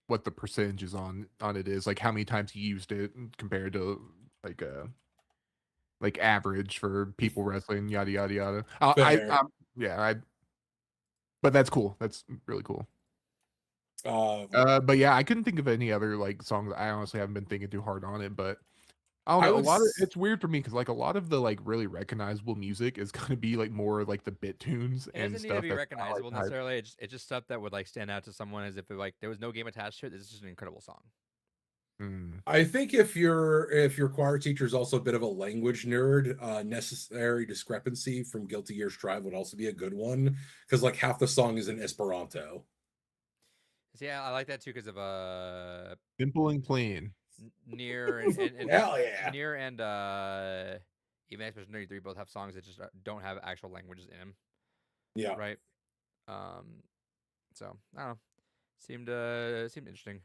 what the percentages on it is, like how many times he used it compared to like average for people wrestling, yada yada yada. But that's cool. That's really cool. But yeah, I couldn't think of any other like songs. I honestly haven't been thinking too hard on it, but I don't know. It's weird for me because like a lot of the like really recognizable music is gonna be like more like the bit tunes and stuff. It doesn't need to be recognizable necessarily. It's just stuff that would like stand out to someone as if like there was no game attached to it. This is just an incredible song. I think if your choir teacher is also a bit of a language nerd, Necessary Discrepancy from Guilty Gear Strive would also be a good one because like half the song is in Esperanto. Yeah, I like that too because of Simple and clean. Near and Hell yeah. Near and even Expedition 33 both have songs that just don't have actual languages in them, Yeah. right? Um, so I don't know. Seemed interesting.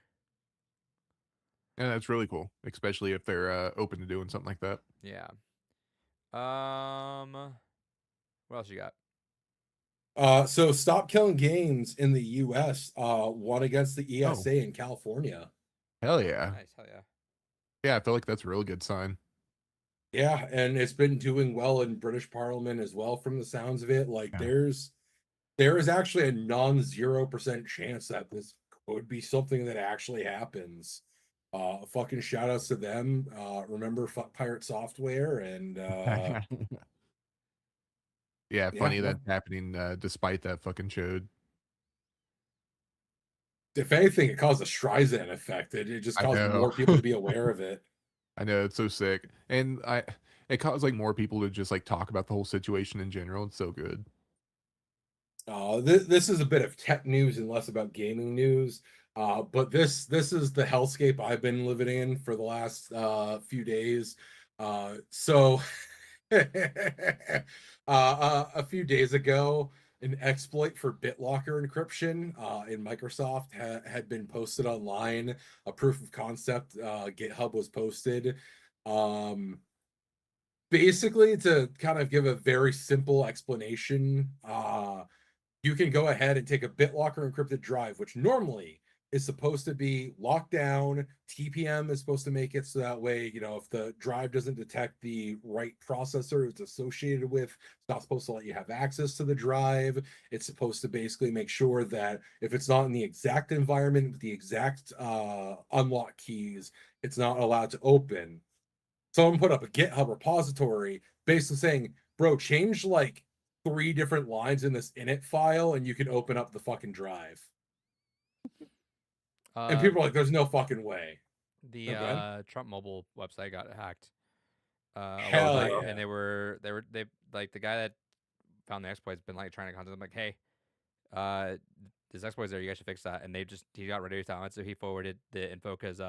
And that's really cool, especially if they're open to doing something like that. Yeah. What else you got? So Stop Killing Games in the US won against the Oh, ESA in California. hell yeah. Nice, hell yeah. Yeah, I feel like that's a really good sign. Yeah, and it's been doing well in British Parliament as well from the sounds of it. Like Yeah. there is actually a non-0% chance that this could be something that actually happens. Fucking shout outs to them. Remember fuck Pirate Software and Yeah, yeah, funny that's happening despite that fucking chode. if anything, it caused a Streisand effect. It just I caused know. more people to be aware of it. I know, it's so sick. And it caused like more people to just like talk about the whole situation in general. It's so good. This is a bit of tech news and less about gaming news. But this is the hellscape I've been living in for the last few days. So a few days ago, an exploit for BitLocker encryption in Microsoft had been posted online. A proof of concept GitHub was posted. Basically, to kind of give a very simple explanation, you can go ahead and take a BitLocker encrypted drive, which normally is supposed to be locked down. TPM is supposed to make it so that way, if the drive doesn't detect the right processor it's associated with, it's not supposed to let you have access to the drive. It's supposed to basically make sure that if it's not in the exact environment with the exact unlock keys, it's not allowed to open. Someone put up a GitHub repository basically saying, bro, change like 3 different lines in this init file and you can open up the fucking drive. And people are like, there's no fucking way. The Trump Mobile website got hacked. Hell Back, yeah. and they like the guy that found the exploit's been like trying to contact them like, hey, this exploit's there, you guys should fix that. And he got radio silence, so he forwarded the info because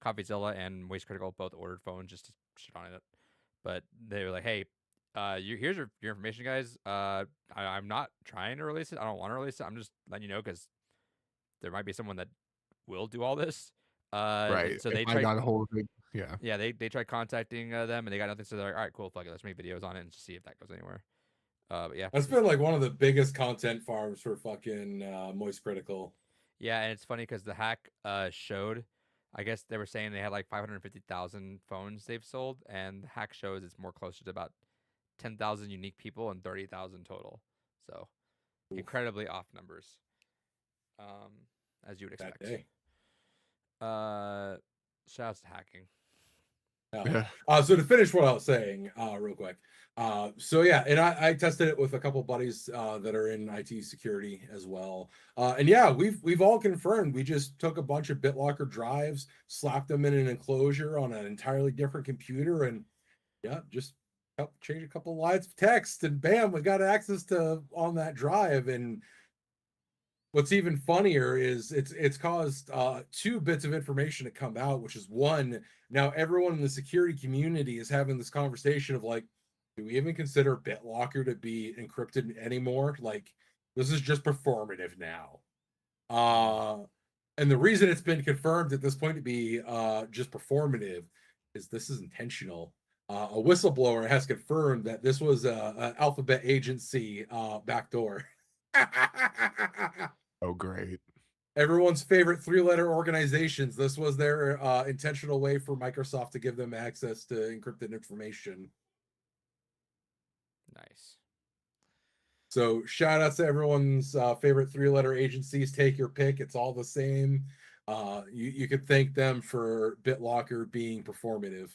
CoffeeZilla and Moist Critical both ordered phones just to shit on it. But they were like, hey, here's your information, guys. I'm not trying to release it. I don't want to release it. I'm just letting you know because there might be someone that will do all this. Right. So If they I tried. got a hold of it, yeah. Yeah, they tried contacting them and they got nothing. So they're like, all right, cool, fuck it, let's make videos on it and just see if that goes anywhere. But yeah, That's been like one of the biggest content farms for fucking Moist Critical. yeah, and it's funny because the hack showed. I guess they were saying they had like 550,000 phones they've sold, and the hack shows it's more closer to about 10,000 unique people and 30,000 total. So incredibly off numbers, as you would expect. Shouts to hacking. Yeah. So to finish what I was saying, real quick. So yeah, and I tested it with a couple buddies that are in IT security as well. And yeah, we've all confirmed we just took a bunch of BitLocker drives, slapped them in an enclosure on an entirely different computer, and yeah, just change a couple lines of text, and bam, we got access to on that drive. And what's even funnier is it's caused 2 bits of information to come out, which is one, now everyone in the security community is having this conversation of like, do we even consider BitLocker to be encrypted anymore? Like, this is just performative now. And the reason it's been confirmed at this point to be just performative is this is intentional. A whistleblower has confirmed that this was a Alphabet agency backdoor. Oh, great. Everyone's favorite 3-letter organizations. This was their intentional way for Microsoft to give them access to encrypted information. Nice. So shout out to everyone's favorite 3-letter agencies. Take your pick. It's all the same. You could thank them for BitLocker being performative.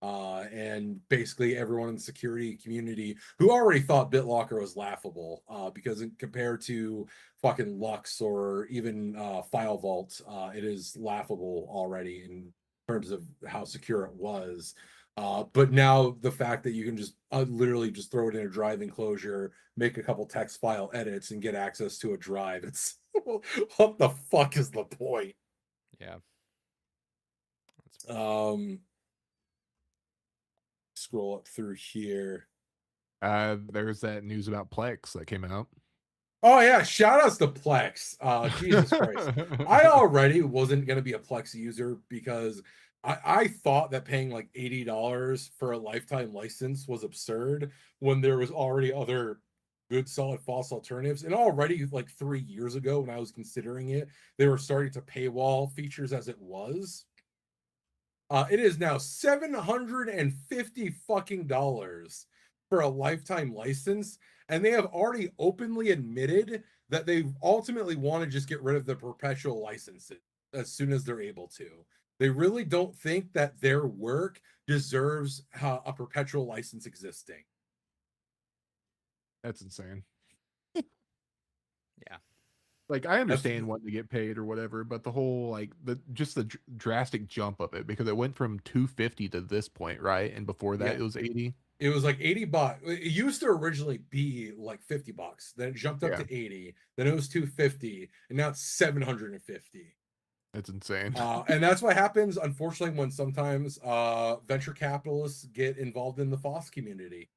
And basically everyone in the security community who already thought BitLocker was laughable because compared to fucking Lux or even FileVault, it is laughable already in terms of how secure it was. But now the fact that you can just literally just throw it in a drive enclosure, make a couple text file edits, and get access to a drive, it's What the fuck is the point? Yeah. That's fair. Scroll up through here. There's that news about Plex that came out. Oh yeah, shout outs to Plex. Jesus Christ. I already wasn't gonna be a Plex user because I thought that paying like $80 for a lifetime license was absurd when there was already other good solid false alternatives. And already like 3 years ago when I was considering it, they were starting to paywall features as it was. It is now $750 fucking dollars for a lifetime license, and they have already openly admitted that they ultimately want to just get rid of the perpetual licenses as soon as they're able to. They really don't think that their work deserves a perpetual license existing. That's insane. Yeah. Like, I understand wanting to get paid or whatever, but the whole like the drastic jump of it, because it went from 250 to this point, right? And before that, Yeah. it was 80. It was like $80. It used to originally be like $50. Then it jumped up Yeah. to 80. Then it was 250, and now it's 750. That's insane. And that's what happens, unfortunately, when sometimes venture capitalists get involved in the FOSS community.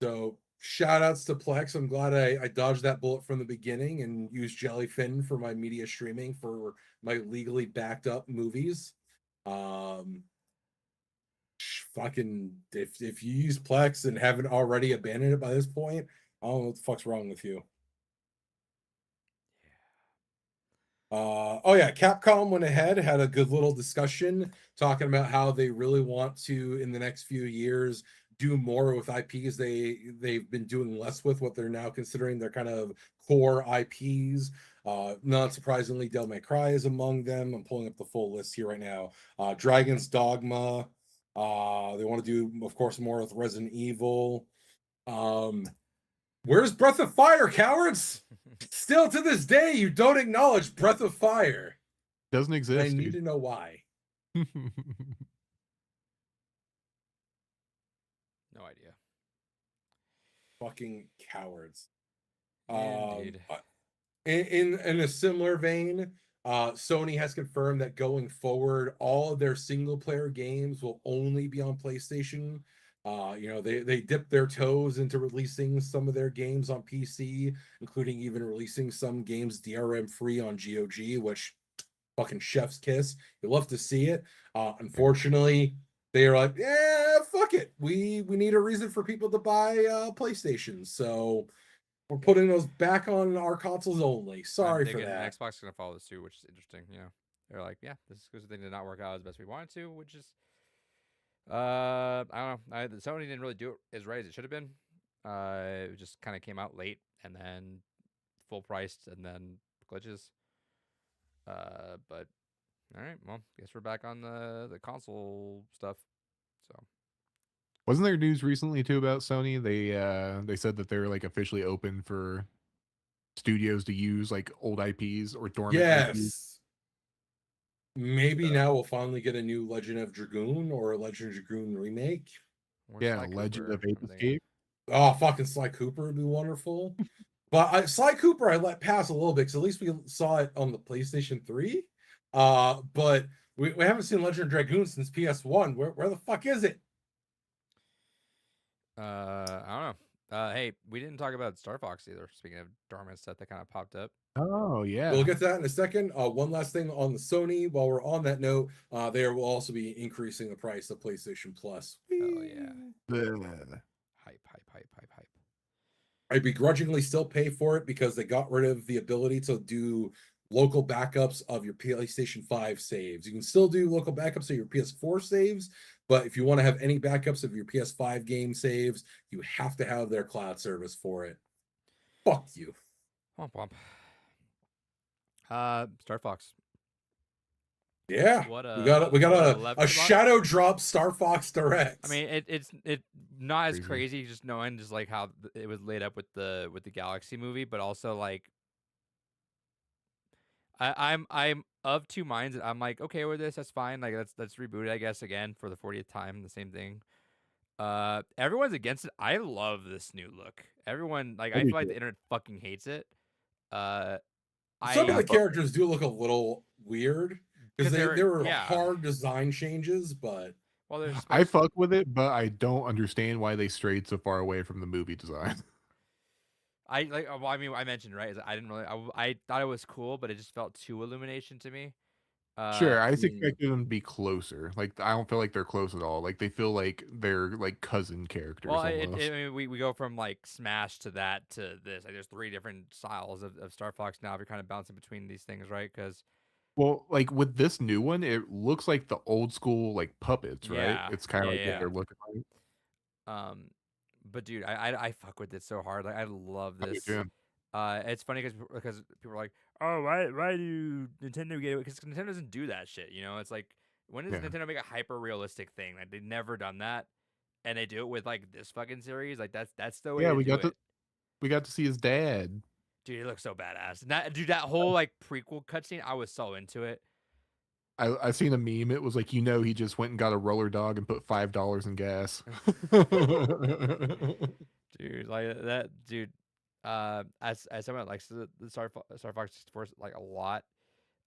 So shout outs to Plex. I'm glad I dodged that bullet from the beginning and used Jellyfin for my media streaming for my legally backed up movies. Fucking if you use Plex and haven't already abandoned it by this point, I don't know what the fuck's wrong with you. Oh yeah, Capcom went ahead, had a good little discussion talking about how they really want to in the next few years do more with IPs they've been doing less with, what they're now considering their kind of core IPs. Not surprisingly, Devil May Cry is among them. I'm pulling up the full list here right now. Dragon's Dogma. They want to do, of course, more with Resident Evil. Where's Breath of Fire, cowards? Still to this day, you don't acknowledge Breath of Fire. Doesn't exist. I need to know why. No idea. Fucking cowards. Indeed. In a similar vein, Sony has confirmed that going forward, all of their single player games will only be on PlayStation. They dipped their toes into releasing some of their games on PC, including even releasing some games DRM free on GOG, which fucking chef's kiss. You love to see it. Unfortunately, they are like, yeah, fuck it. We need a reason for people to buy PlayStation, so we're putting those back on our consoles only. Sorry for that. Xbox is gonna follow this too, which is interesting. They're like, yeah, this thing did not work out as best we wanted to, which is. I don't know. Sony didn't really do it as right as it should have been. It just kind of came out late and then full priced and then glitches. But all right, well, guess we're back on the console stuff. So Wasn't there news recently too about Sony? They said that they're like officially open for studios to use like old IPs or dormant IPs. Yes. Maybe now we'll finally get a new Legend of Dragoon or a Legend of Dragoon remake. Yeah, Legend of Ape Escape. Oh, fucking Sly Cooper would be wonderful. But Sly Cooper, I let pass a little bit because at least we saw it on the PlayStation 3. But we haven't seen Legend of Dragoon since PS1. Where the fuck is it? I don't know. Hey, we didn't talk about Star Fox either. Speaking of dormant stuff that kind of popped up. Oh yeah, We'll get to that in a second. One last thing on the Sony. While we're on that note, they will also be increasing the price of PlayStation Plus. Oh yeah. Hype. I begrudgingly still pay for it because they got rid of the ability to do local backups of your PlayStation 5 saves. You can still do local backups of your PS4 saves, but if you want to have any backups of your PS5 game saves, you have to have their cloud service for it. Fuck you. Womp womp. Star Fox. Yeah, What we got a shadow drop Star Fox Direct. I mean, it's not as crazy just knowing just like how it was laid up with the Galaxy movie, but also like I'm of two minds. I'm like, okay with this, that's fine. Like let's reboot it, I guess, again for the 40th time, the same thing. Everyone's against it. I love this new look. Everyone like I I do feel like too. the internet fucking hates it. Uh, Some of I the characters do look a little weird because because they're there were yeah. hard design changes, but Well, there's I fuck with it, but I don't understand why they strayed so far away from the movie design. I like. Well, I mean, I mentioned right. Is I didn't really. I thought it was cool, but it just felt too Illumination to me. Sure, I just mm, expected them to be closer. Like I don't feel like they're close at all. Like they feel like they're like cousin characters Well, almost. I mean, we go from like Smash to that to this. Like, there's 3 different styles of Star Fox now. If you're kind of bouncing between these things, right? Because Well, like with this new one, it looks like the old school like puppets, right? yeah, It's kind of yeah, like what yeah. they're looking like. But dude, I fuck with it so hard. Like, I love I do this. too. It's funny because people are like, oh, why do Nintendo get it? Because Nintendo doesn't do that shit. You know, it's like when does Yeah. Nintendo make a hyper realistic thing? Like they've never done that, and they do it with like this fucking series. Like that's the way Yeah, to do it. we got to see his dad. Dude, he looks so badass. And that whole like prequel cutscene, I was so into it. I seen a meme. It was like, he just went and got a roller dog and put $5 in gas. Dude, like that dude. As someone that likes the Star Fox 64 like a lot,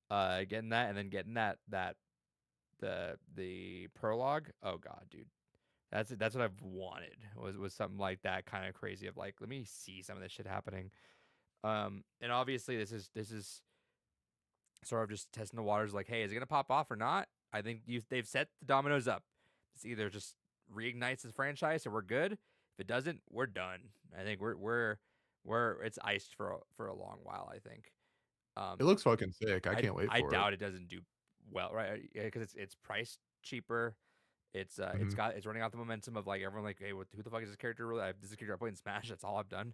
getting that and then getting that the prologue. Oh god, dude. That's what I've wanted was something like that kind of crazy of like let me see some of this shit happening. And obviously this is sort of just testing the waters like, hey, is it gonna pop off or not? I think they've set the dominoes up. It's either just reignites this franchise or we're good. If it doesn't, we're done. I think we're it's iced for a long while. I think. It looks fucking sick. I can't wait I for it. doubt it doesn't do well, right? Because it's priced cheaper. It's Mhm. it's running out the momentum of like everyone like, hey, who the fuck is this character? Really, this is a character I play in Smash. That's all I've done.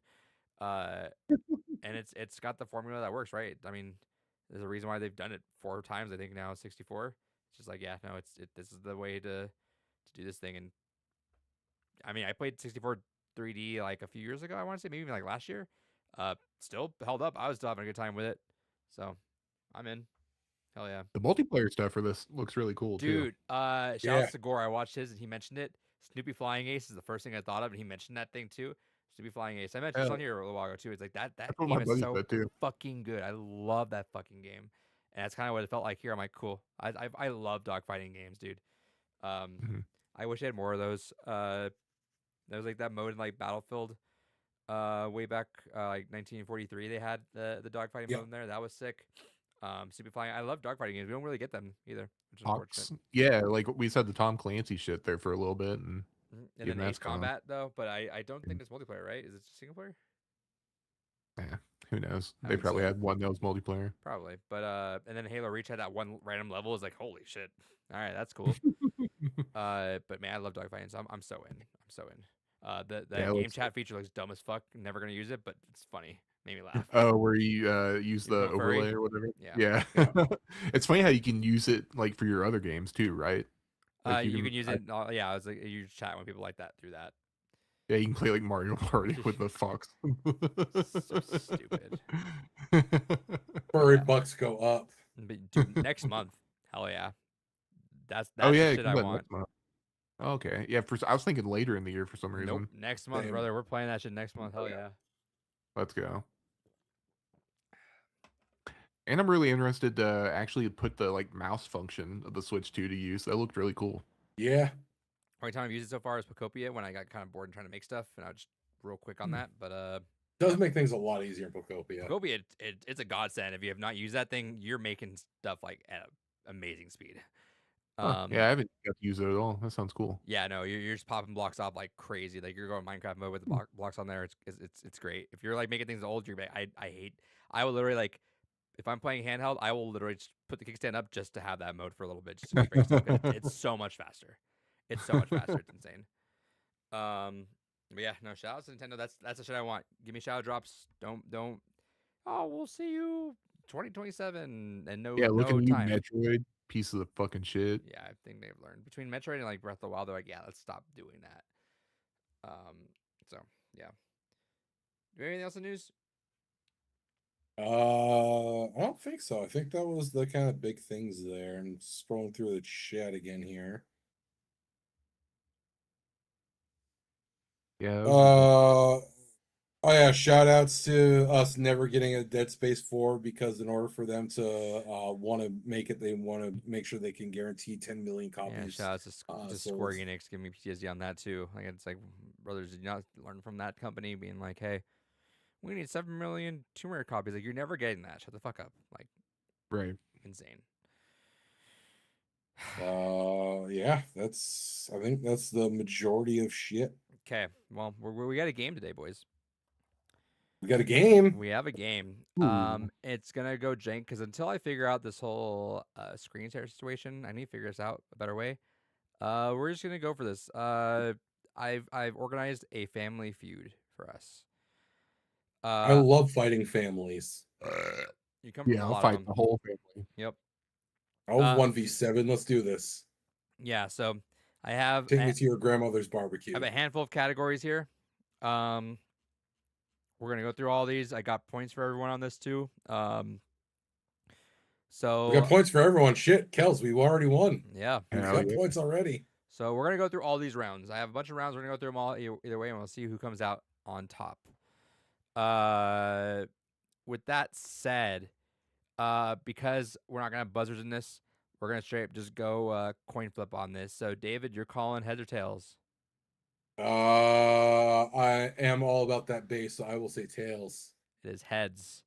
And it's got the formula that works, right? I mean, there's a reason why they've done it 4 times. I think now 64. It's just like, yeah, no, this is the way to do this thing. And I mean, I played 64 3D like a few years ago. I want to say maybe even like last year. Still held up. I was still having a good time with it. So I'm in. Hell yeah. The multiplayer stuff for this looks really cool too. Dude, shout yeah, out to Gore. I watched his and he mentioned it. Snoopy Flying Ace is the first thing I thought of, and he mentioned that thing too. Snoopy Flying Ace. I mentioned this Yeah, on here a little while ago too. It's like that that's what my game is buddy so said too. fucking good. I love that fucking game, and that's kind of what it felt like here. I'm like, cool. I love dogfighting games, dude. Um, Mhm. I wish I had more of those. There was like that mode in like Battlefield, way back like 1943. They had the dogfighting yeah. mode in there. That was sick. Snoopy Flying. I love dogfighting games. We don't really get them either, which is unfortunate. Hawks. Yeah, like we said the Tom Clancy shit there for a little bit, and And even then Ace that's gone. Combat though, but I don't think it's multiplayer, right? Is it just single player? Yeah, who knows? I They think probably so. had one that was multiplayer. Probably. But and then Halo Reach had that one random level. Is like holy shit. All right, that's cool. But man, I love dogfighting, so I'm so in. I'm so in. The Yeah, it game looks chat feature looks dumb as fuck. Never gonna use it, but it's funny. Made me laugh. Oh, where you use You the become a furry? overlay or whatever. Yeah. Yeah, it's funny how you can use it like for your other games too, right? Like You can use it. Yeah, I was like you chat when people like that through that. yeah, you can play like Mario Party with the fox. So stupid. Furry Yeah. bucks go up. But dude, next month, hell yeah. That's Oh the yeah, shit I want. next month. Okay, yeah. I was thinking later in the year for some reason. Nope. Next month, Same. brother. We're playing that shit next month. Hell yeah. Let's go. And I'm really interested to actually put the like mouse function of the Switch 2 to use. That looked really cool. Yeah, Only time I've used it so far is Pocopia when I got kind of bored and trying to make stuff, and I was just real quick on that. But does make things a lot easier in Pocopia. Pocopia, it's a godsend. If you have not used that thing, you're making stuff like at an amazing speed. Huh, yeah, I haven't got to use it at all. That sounds cool. Yeah, no, you're just popping blocks off like crazy. Like you're going Minecraft mode with the blocks on there. It's great. If you're like making things old, you're I will literally like if I'm playing handheld, I will literally just put the kickstand up just to have that mode for a little bit, just to break stuff. 'Cause it's so much faster. It's so much faster. It's insane. But yeah, no shout outs to Nintendo. That's the shit I want. Give me shout drops. Don't. Oh, we'll see you 2027 and Yeah, look at no you, time. Metroid, piece of the fucking shit. Yeah, I think they've learned between Metroid and like Breath of the Wild. They're like, yeah, let's stop doing that. So yeah. Do you have anything else in news? I don't think so. I think that was the kind of big things there. And scrolling through the chat again here. Yeah. That was Oh yeah, shout outs to us never getting a Dead Space 4 because in order for them to want to make it, they want to make sure they can guarantee 10 million Yeah, copies. shout out to, to so Square it's- Enix giving me PTSD on that too. Like it's like, brothers, did you not learn from that company being like, hey, we need 7 million Tomb Raider copies. Like you're never getting that. Shut the fuck up. Like right. insane. Yeah, I think that's the majority of shit. Okay, well we got a game today, boys. We got a game. We have a game. Ooh. It's gonna go jank because until I figure out this whole screen share situation, I need to figure this out a better way. We're just gonna go for this. I've organized a family feud for us. I love fighting families. You come from Yeah, a I'll lot of fight them. the whole family. Yep. Oh, 1v7. Let's do this. Yeah. So I have Take me to your grandmother's barbecue. I have a handful of categories here. We're gonna go through all these. I got points for everyone on this too. So We got points for everyone. Shit, Kels, we already won. yeah. We've Hell got yeah. points already. So we're gonna go through all these rounds. I have a bunch of rounds. We're gonna go through them all either way, and we'll see who comes out on top. With that said, because we're not gonna have buzzers in this, we're gonna straight up just go coin flip on this. So David, you're calling heads or tails? I am all about that base, so I will say tails. It is heads.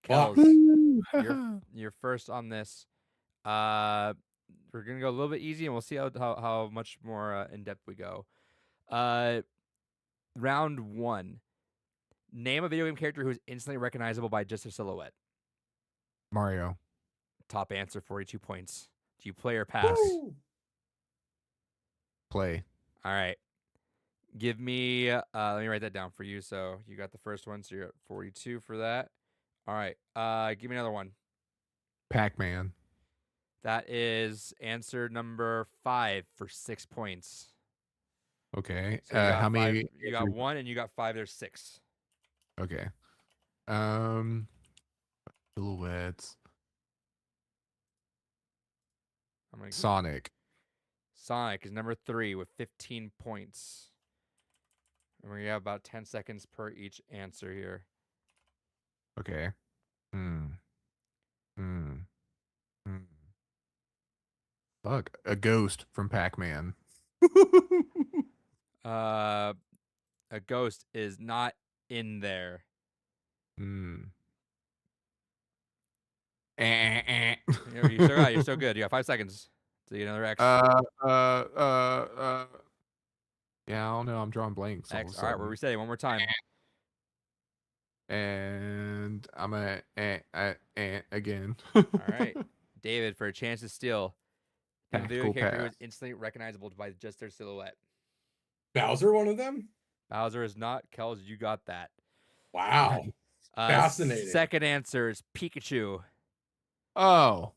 Fuck. Kels, you're first on this. We're gonna go a little bit easy, and we'll see how much more in depth we go. Round 1. Name a video game character who is instantly recognizable by just a silhouette. Mario. Top answer, 42 points. Do you play or pass? Woo! Play. All right. Give me. Let me write that down for you. So you got the first one, so you're at 42 for that. All right. Give me another one. Pac-Man. That is answer number 5 for 6 points. Okay. So you got how many? You got 1 and you got 5. There's 6. Okay. Silhouettes. I'm gonna Sonic. Sonic is number 3 with 15 points. And we have about 10 seconds per each answer here. Okay. Fuck. A ghost from Pac-Man. A ghost is not in there. You're so good. You got 5 seconds to get another X. Yeah, I don't know. I'm drawing blanks. X. All right, we're resetting one more time. And I'm again. All right, David, for a chance to steal. Have a video Tactical character who pass. is instantly recognizable by just their silhouette. Bowser, one of them? Bowser is not. Kels, you got that. Wow. Fascinating. Second answer is Pikachu. Oh.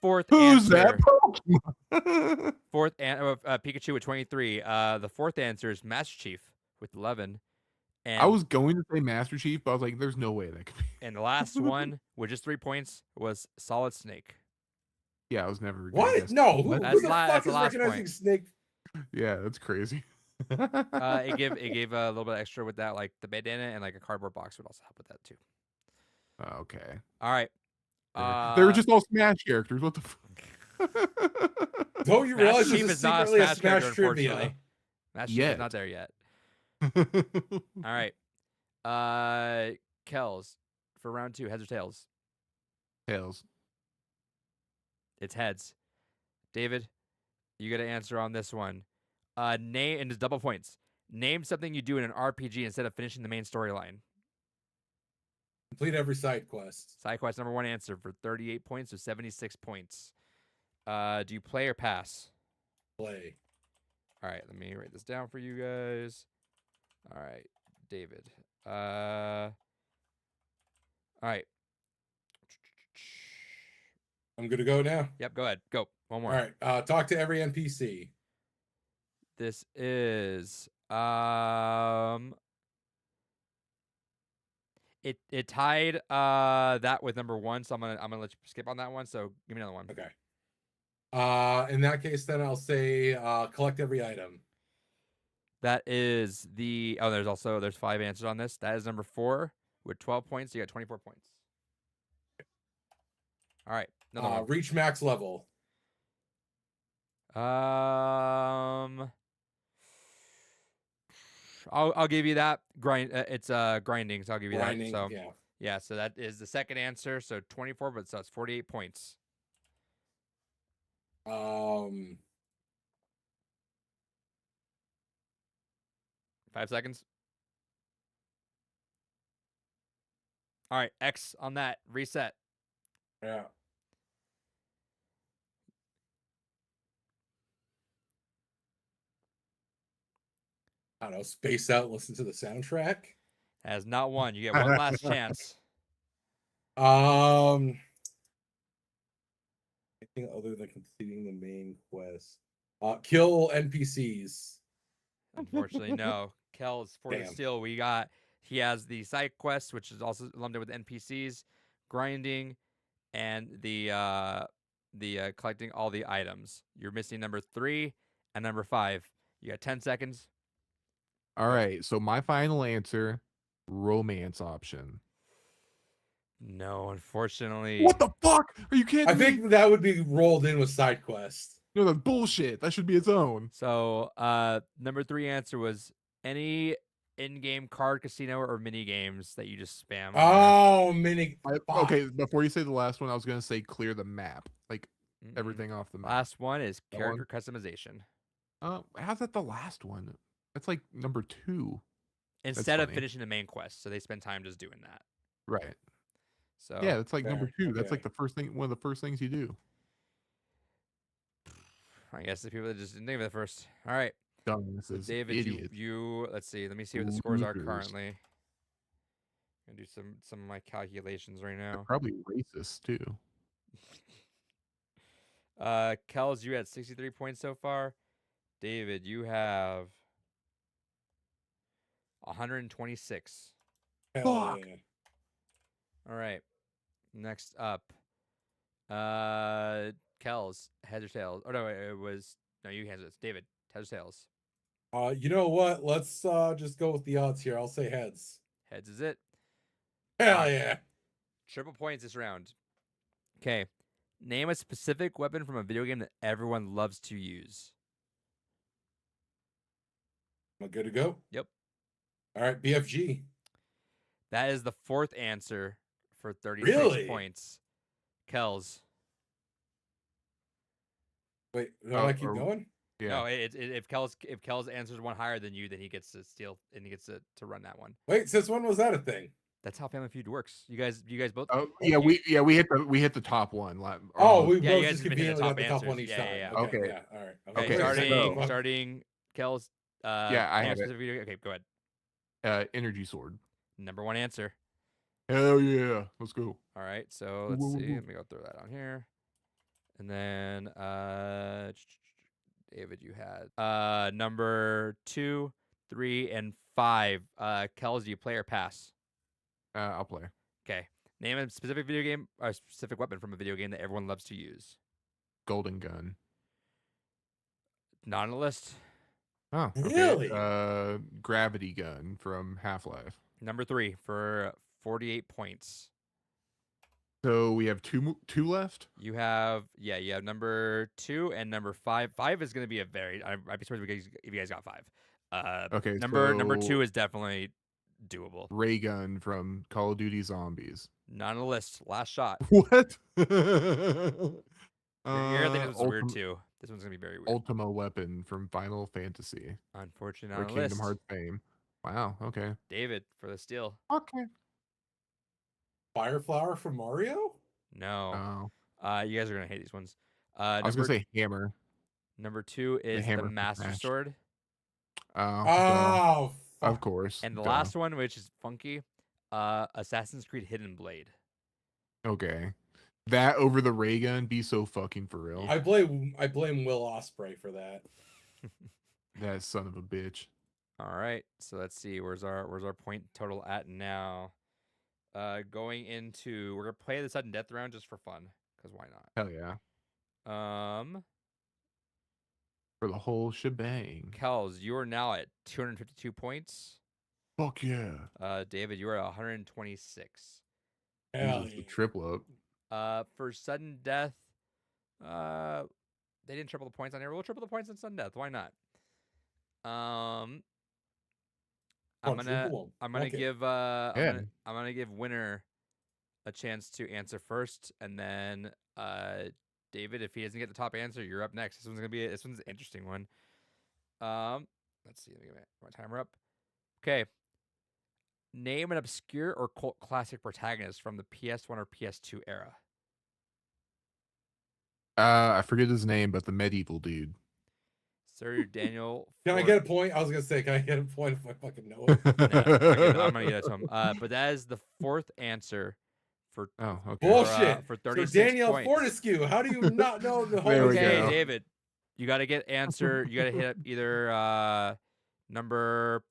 Fourth Who's answer. that Pokemon? Pikachu with 23. The fourth answer is Master Chief with 11. And I was going to say Master Chief, but I was like, there's no way that could be. And the last one with just 3 points was Solid Snake. Yeah, I was never. What? No. Who That's the that's fuck the is last recognizing point. Snake? Yeah, that's crazy. It gave a little bit extra with that, like the bandana and like a cardboard box would also help with that too. Okay. All right. They were just all Smash characters. What the fuck? Don't you Master realize Chief this is is not a secretly a Smash Smash character, trivia? unfortunately. Master Chief Yet. is not there yet. All right. Kels, for round 2, heads or tails? Tails. It's heads. David, you got to answer on this one. Name, and it's double points. Name something you do in an RPG instead of finishing the main storyline. Complete every side quest. Side quest number 1 answer for 38 points, so 76 points. Do you play or pass? Play. All right, let me write this down for you guys. All right, David. All right. I'm good to go now. Yep, go ahead. Go. One more. All right. Talk to every NPC. This is it tied that with number 1, so I'm gonna let you skip on that one. So give me another one. Okay. In that case, then I'll say collect every item. That is the there's 5 answers on this. That is number 4 with 12 points. You got 24 points. All right, another one. Reach max level. I'll give you that. It's grinding, so I'll give you Grinding. that. So Yeah. yeah, so that is the second answer. So 24, but so it's 48 points. 5 seconds. All right, X on that. Reset. Yeah. I don't know. Space out. Listen to the soundtrack. Has not won. You get one last chance. Anything other than completing the main quest? Kill NPCs. Unfortunately, no. Kel's for the Damn. steal. He has the side quest, which is also lumped in with NPCs, grinding, and the collecting all the items. You're missing number 3 and number 5. You got 10 seconds. All right. So my final answer, romance option. No, unfortunately. What the fuck? Are you kidding I me? think that would be rolled in with side quest. No, that's bullshit. That should be its own. So, number 3 answer was any in-game card casino or mini games that you just spam. Oh, mini. Okay, before you say the last one, I was gonna say clear the map, like Mm-mm. everything off the map. Last one is That character customization. How's that the last one? That's like number 2. Instead of funny. finishing the main quest, so they spend time just doing that. Right. So Yeah, that's like number fair, 2. That's okay. like the first thing, one of the first things you do. I guess the people that just didn't think of it first. All right, Dumbasses, so David, idiots. you let's see. Let me see what the scores are Losers. currently. I'm gonna do some of my calculations right They're now. probably racist too. Kels, you had 63 points so far. David, you have 126. Hell Fuck. yeah. All right. Next up. Kels, heads or tails? Oh no, it was you hands it. David, heads or tails? You know what? Let's just go with the odds here. I'll say heads. Heads is it. Hell yeah. Triple points this round. Okay. Name a specific weapon from a video game that everyone loves to use. Am I good to go? Yep. All right, BFG. That is the 4th answer for 36 Really? points. Kels. Wait, do I keep or- going? Yeah. No, if Kels answers one higher than you, then he gets to steal and he gets to run that one. Wait, since when was that a thing? That's how Family Feud works. You guys both. Oh yeah, we hit the top one. Oh, we Yeah, you both guys just have been hitting the conveniently got top the top one answers. each Yeah, time. yeah, yeah. Okay. Yeah, all right. Okay, Okay, starting Kels. Yeah, I name a have it. specific video. Okay, go ahead. Energy sword. Number 1 answer. Hell yeah, let's go. All right, so Woo, let's woo, woo, see. woo. Let me go throw that on here. And then David, you had number 2, 3, and 5. Kels, do you play or pass? I'll play. Okay. Name a specific video game or a specific weapon from a video game that everyone loves to use. Golden gun. Not on the list. Oh, okay. Really? Gravity gun from Half-Life. Number 3 for 48 points. So we have two left. You have number 2 and number 5. 5 is going to be a very. I'd be surprised if you guys got 5. Okay, Number so 2 is definitely doable. ray gun from Call of Duty Zombies. Not on the list. Last shot. What? You're gonna think this was weird too. This one's gonna be very weird. Ultima weapon from Final Fantasy Unfortunately, or not on the Kingdom list. Hearts fame. Wow. Okay. David for the steal. Okay. Fire flower from Mario? No. Oh, You guys are gonna hate these ones. I was gonna say hammer. Number 2 is the hammer from Master Smash. Sword, Oh, Oh, of fuck. course. and the Duh. last one, which is funky, Assassin's Creed Hidden Blade. Okay. That over the ray gun, be so fucking for real. I blame Will Osprey for that. That son of a bitch. All right, so let's see. Where's our point total at now? Going into we're gonna play the sudden death round just for fun, because why not? Hell yeah. For the whole shebang. Kels, you are now at 252 points. Fuck yeah. David, you are at 126. Hell Jesus, the yeah. triple up. For sudden death, they didn't triple the points on here. We'll triple the points on sudden death. Why not? I'm Quadruple 'em. gonna Fuck it. give Yeah. I'm gonna give winner a chance to answer first, and then David, if he doesn't get the top answer, you're up next. This one's an interesting one. Let's see. Let me get my timer up. Okay. Name an obscure or cult classic protagonist from the PS1 or PS2 era. I forget his name, but the medieval dude. Sir Daniel. Can I Ford- get a point? I was gonna say, can I get a point if I fucking know it? No, I'm gonna get it to him. But that is the fourth answer for Oh, okay. Bullshit. for So 36 Danielle points. Fortescue, how do you not know the whole There we Okay, go. David, you got to get answer. You got to hit either number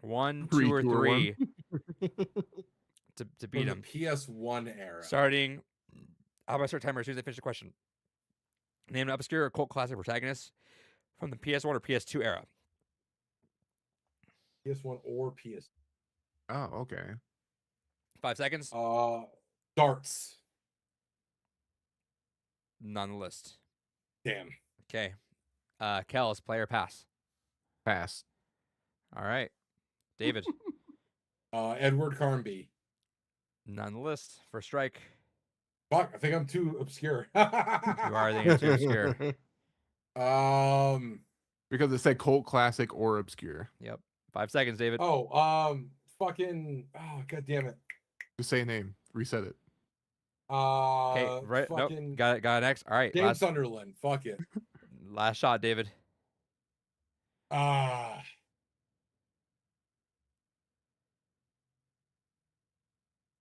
1, 2, Three, or two, or 3 one. to beat from him. the PS1 era? Starting, I'm gonna start timer as soon as I finish the question. Name an obscure or cult classic protagonist from the PS1 or PS2 era. PS1 or PS. Oh, okay. 5 seconds. Darts. Not on the list. Damn. Okay. Kels, play or pass. Pass. All right. David, Edward Carnby. not on the list. First strike. Fuck, I think I'm too obscure. You are the answer obscure. Because it said cult classic or obscure. Yep. 5 seconds, David. Fucking. Oh, god damn it. Just say a name. Reset it. Okay, right. Fucking Nope. Got it next. All right. James Sunderland. Fuck it. Last shot, David.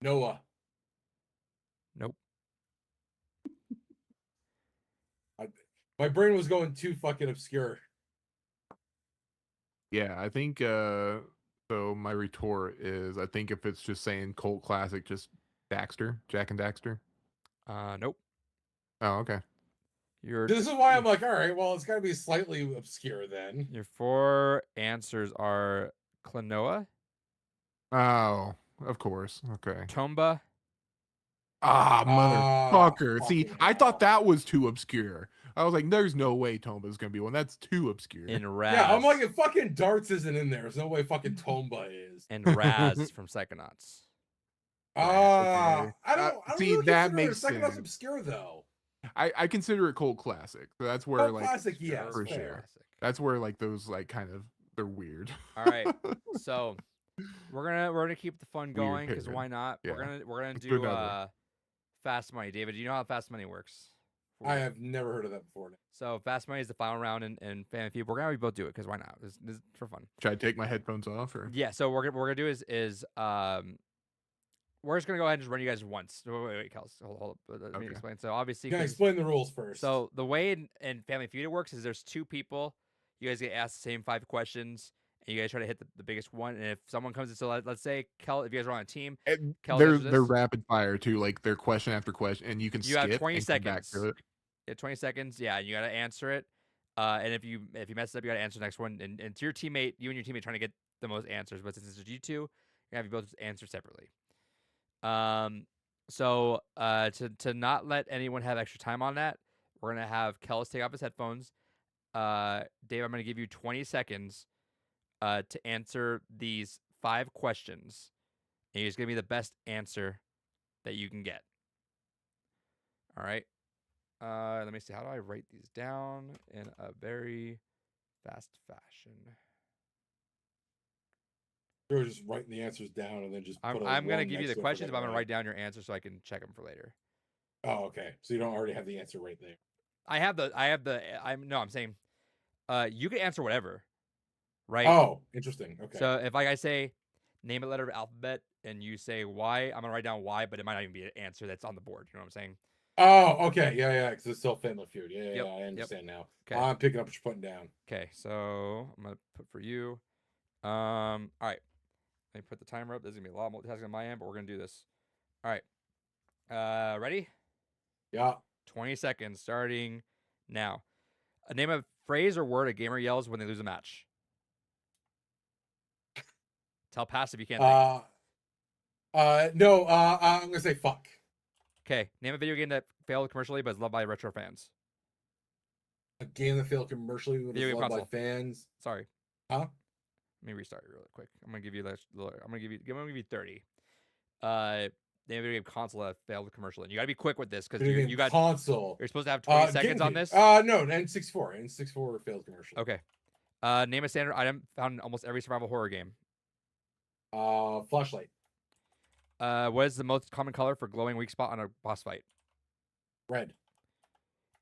Noah. Nope. My brain was going too fucking obscure. Yeah, I think so my retort is I think if it's just saying cult classic, just Daxter, Jack and Daxter. Nope. Oh, okay. This is why I'm like, all right, well, it's got to be slightly obscure then. Your 4 answers are Klonoa, Oh, of course. Okay. Tomba, Ah, motherfucker. See, fucking I thought hell. that was too obscure. I was like, there's no way Tomba's gonna be one. That's too obscure. and Raz. Yeah, I'm like, if fucking darts isn't in there, there's no way fucking Tomba is. and Raz from Psychonauts. okay. I don't see, really that consider makes Psychonauts sense. obscure though. I consider it cult classic. So that's where Cult like classic, yeah, for fair. sure. That's where like those like kind of they're weird. All right. So we're gonna keep the fun Weird going because pairing. why not? Yeah. We're gonna Let's do do another. fast money. David, do you know how fast money works? I have never heard of that before. So fast money is the final round in Family Feud. We're gonna both do it because why not? This is for fun. Should I take my headphones off or? Yeah. So what we're gonna do is we're just gonna go ahead and just run you guys once. Wait, Kels, hold up. Let me Okay. explain. So obviously, Can I 'cause- explain the rules first? so the way in Family Feud it works is there's 2 people. You guys get asked the same 5 questions, and you guys try to hit the biggest one. And if someone comes in, so let's say Kel, if you guys are on a team, And Kel they're answers they're this. rapid fire too, like they're question after question, and you can You skip have 20 and come back seconds. to it. Yeah, 20 seconds. Yeah, and you gotta answer it. And if you mess it up, you gotta answer the next one. And to your teammate, you and your teammate trying to get the most answers. But since it's just you two, you have you both answer separately. So to not let anyone have extra time on that, we're gonna have Kellis take off his headphones. Dave, I'm gonna give you 20 seconds to answer these 5 questions. And you're just gonna be the best answer that you can get. All right. Let me see. How do I write these down in a very fast fashion? You're just writing the answers down and then just. I'm gonna give you the questions, but I'm gonna write down your answers so I can check them for later. Oh, okay. So you don't already have the answer right there. I'm saying, you can answer whatever, right? Oh, interesting. Okay. So if like I say, name a letter of alphabet, and you say Y, I'm gonna write down Y, but it might not even be an answer that's on the board. You know what I'm saying? Oh, okay. Yeah. Because it's still Family Feud. Yeah, Yep, I understand now. Okay. I'm picking up what you're putting down. Okay. So I'm gonna put for you. All right. Let me put the timer up. There's gonna be a lot of multitasking on my end, but we're gonna do this. All right. Ready? Yeah. 20 seconds starting now. Name a phrase or word a gamer yells when they lose a match. Tell pass if you can't think. No. I'm gonna say fuck. Okay, name a video game that failed commercially but is loved by retro fans. A game that failed commercially but Video is game loved by console. fans. Sorry. Huh? Let me restart it really quick. I'm gonna give you this. I'm gonna give you 30. Name a video game console that failed commercially. And you gotta be quick with this because Video you game got. console. You're supposed to have 20 seconds on GameCube. this. No, N64. N64 failed commercially. Okay. Name a standard item found in almost every survival horror game. Flashlight. What is the most common color for glowing weak spot on a boss fight? Red.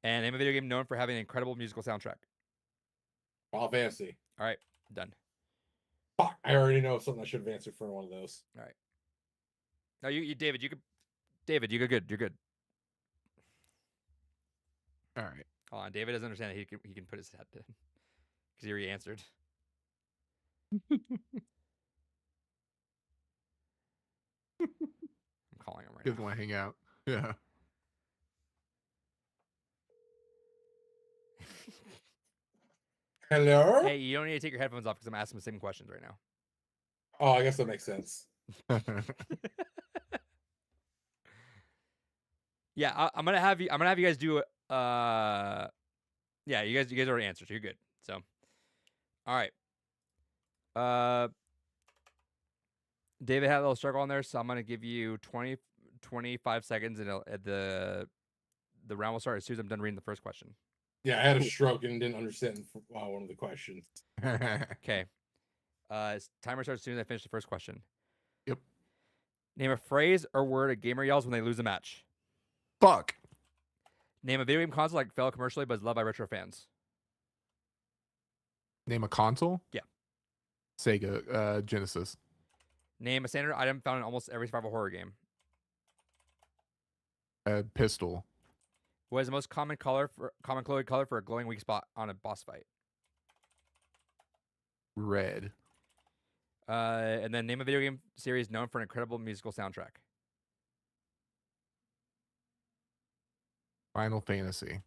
And name a video game known for having an incredible musical soundtrack. Final Fantasy. All right, done. Fuck, I already know something I should have answered for one of those. All right. No, David, you could good. You're good. All right. Hold on, David doesn't understand that he can put his head in because he already answered. I'm calling him right Doesn't now. want to hang out. Yeah. Hello? Hey, you don't need to take your headphones off because I'm asking the same questions right now. Oh, I guess that makes sense. Yeah, I'm gonna have you guys do. Yeah, you guys already answered, so you're good. So, all right. David had a little struggle on there, so I'm gonna give you 25 seconds, and the round will start as soon as I'm done reading the first question. Yeah, I had a stroke and didn't understand one of the questions. Okay. Timer starts as soon as I finish the first question. Yep. Name a phrase or word a gamer yells when they lose a match. Fuck. Name a video game console like failed commercially but is loved by retro fans. Name a console? Yeah. Sega Genesis. Name a standard item found in almost every survival horror game. Pistol. What is the most common colored color for a glowing weak spot on a boss fight? Red. And then name a video game series known for an incredible musical soundtrack. Final Fantasy.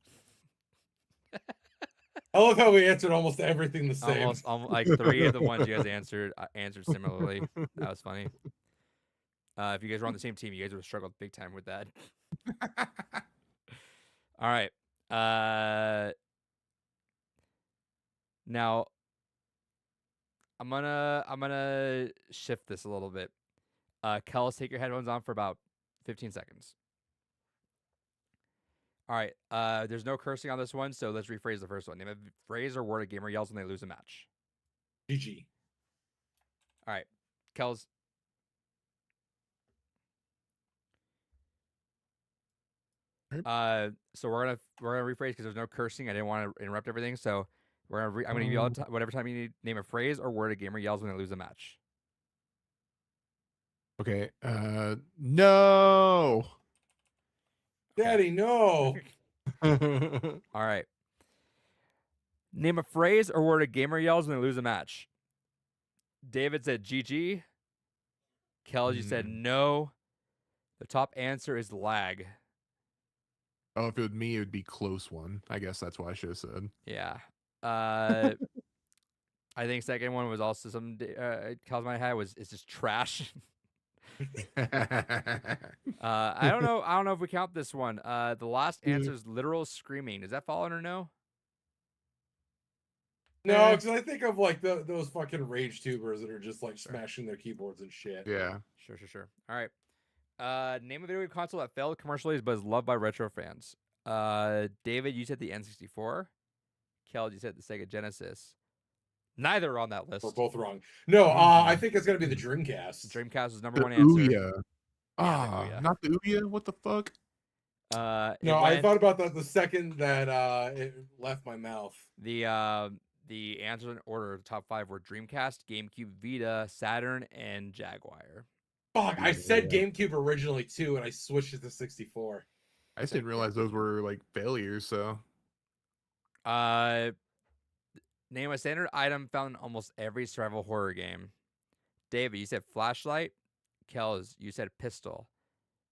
I love how we answered almost everything the same. Almost like 3 of the ones you guys answered similarly. That was funny. If you guys were on the same team, you guys would have struggled big time with that. All right. Now I'm gonna shift this a little bit. Kels, take your headphones on for about 15 seconds. All right. There's no cursing on this one, so let's rephrase the first one. Name a phrase or word a gamer yells when they lose a match. GG. All right. Kels. So we're gonna rephrase because there's no cursing. I didn't want to interrupt everything, so I'm gonna give you all whatever time you need. Name a phrase or word a gamer yells when they lose a match. Okay. No. Daddy, no. All right. Name a phrase or word a gamer yells when they lose a match. David said GG. Kels, you said no. The top answer is lag. Oh, if it was me, it would be close one. I guess that's what I should have said. Yeah. I think second one was also some Kels might have it's just trash. I don't know if we count this one. The last answer is literal screaming. Does that fall under no? No, because I think of like those fucking rage tubers that are just like smashing their keyboards and shit. Yeah. Sure. All right. Name a video game console that failed commercially but is loved by retro fans. David, you said the N64. Kel, you said the Sega Genesis. Neither are on that list. We're both wrong. No, I think it's gonna be the Dreamcast. Dreamcast was number The one answer. Ouya. Ouya. Not the Ouya. What the fuck? No, I thought about that the second that it left my mouth. The answers in order, the top 5 were Dreamcast, GameCube, Vita, Saturn, and Jaguar. Fuck, I said GameCube originally too, and I switched it to 64. I just didn't realize those were like failures. So. Name a standard item found in almost every survival horror game. David, you said flashlight. Kels, you said pistol.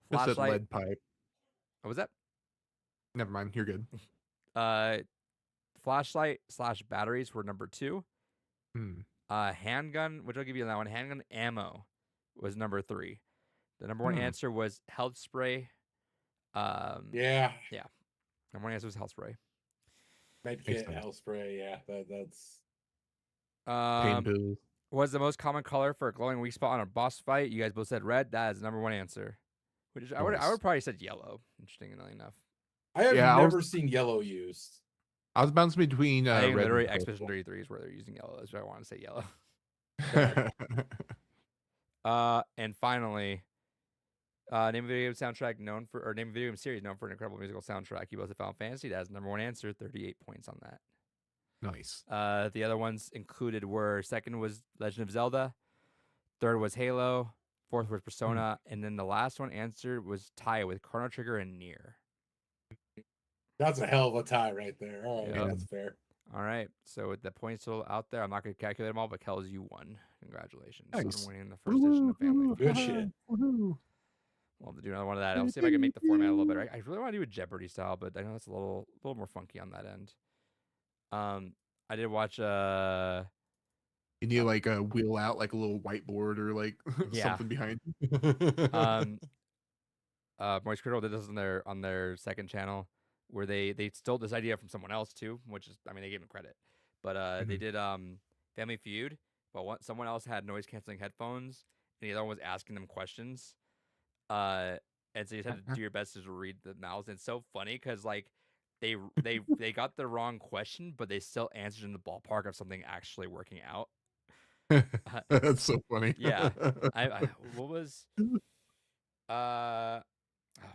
Just said Flashlight. lead pipe. What was that? Never mind. You're good. Flashlight / batteries were number 2. Hmm. Handgun, which I'll give you that one. Handgun ammo was number 3. The number 1 answer was health spray. Yeah. Number 1 answer was health spray. Medkit, sense. hell spray. Yeah, that's. Pain pills. Was the most common color for a glowing weak spot on a boss fight? You guys both said red. That is the number 1 answer. Which is, I would Nice. probably said yellow. Interestingly enough. I have Yeah, I never seen yellow used. I was bouncing between I think red literally and Expedition purple. 33 is where they're using yellow. That's why I want to say yellow. Nice. And finally, name a video game soundtrack known for, or name a video game series known for an incredible musical soundtrack. You both said Final Fantasy. That is the number 1 answer. 38 points on that. The other ones included were, second was Legend of Zelda, third was Halo, fourth was Persona, and then the last one answered was tie with Chrono Trigger and Nier. That's a hell of a tie right there. All right, Yeah. that's fair. All right, so with the points still out there, I'm not going to calculate them all, but Kells, you won. Congratulations Nice. on winning the first edition of Family. Good shit. Woohoo. We'll have to do another one of that. I'll see if I can make the format a little better. I really want to do a Jeopardy style, but I know it's a little more funky on that end. I did watch You need like a wheel out like a little whiteboard or like Yeah. something behind you. Moist Critical did this on their second channel, where they stole this idea from someone else too, which is, I mean, they gave them credit, but they did Family Feud, but someone else had noise canceling headphones, and the other one was asking them questions, and so you just had to do your best to read the mouths. And it's so funny because like they got the wrong question, but they still answered in the ballpark of something actually working out. That's so funny. Yeah. I what was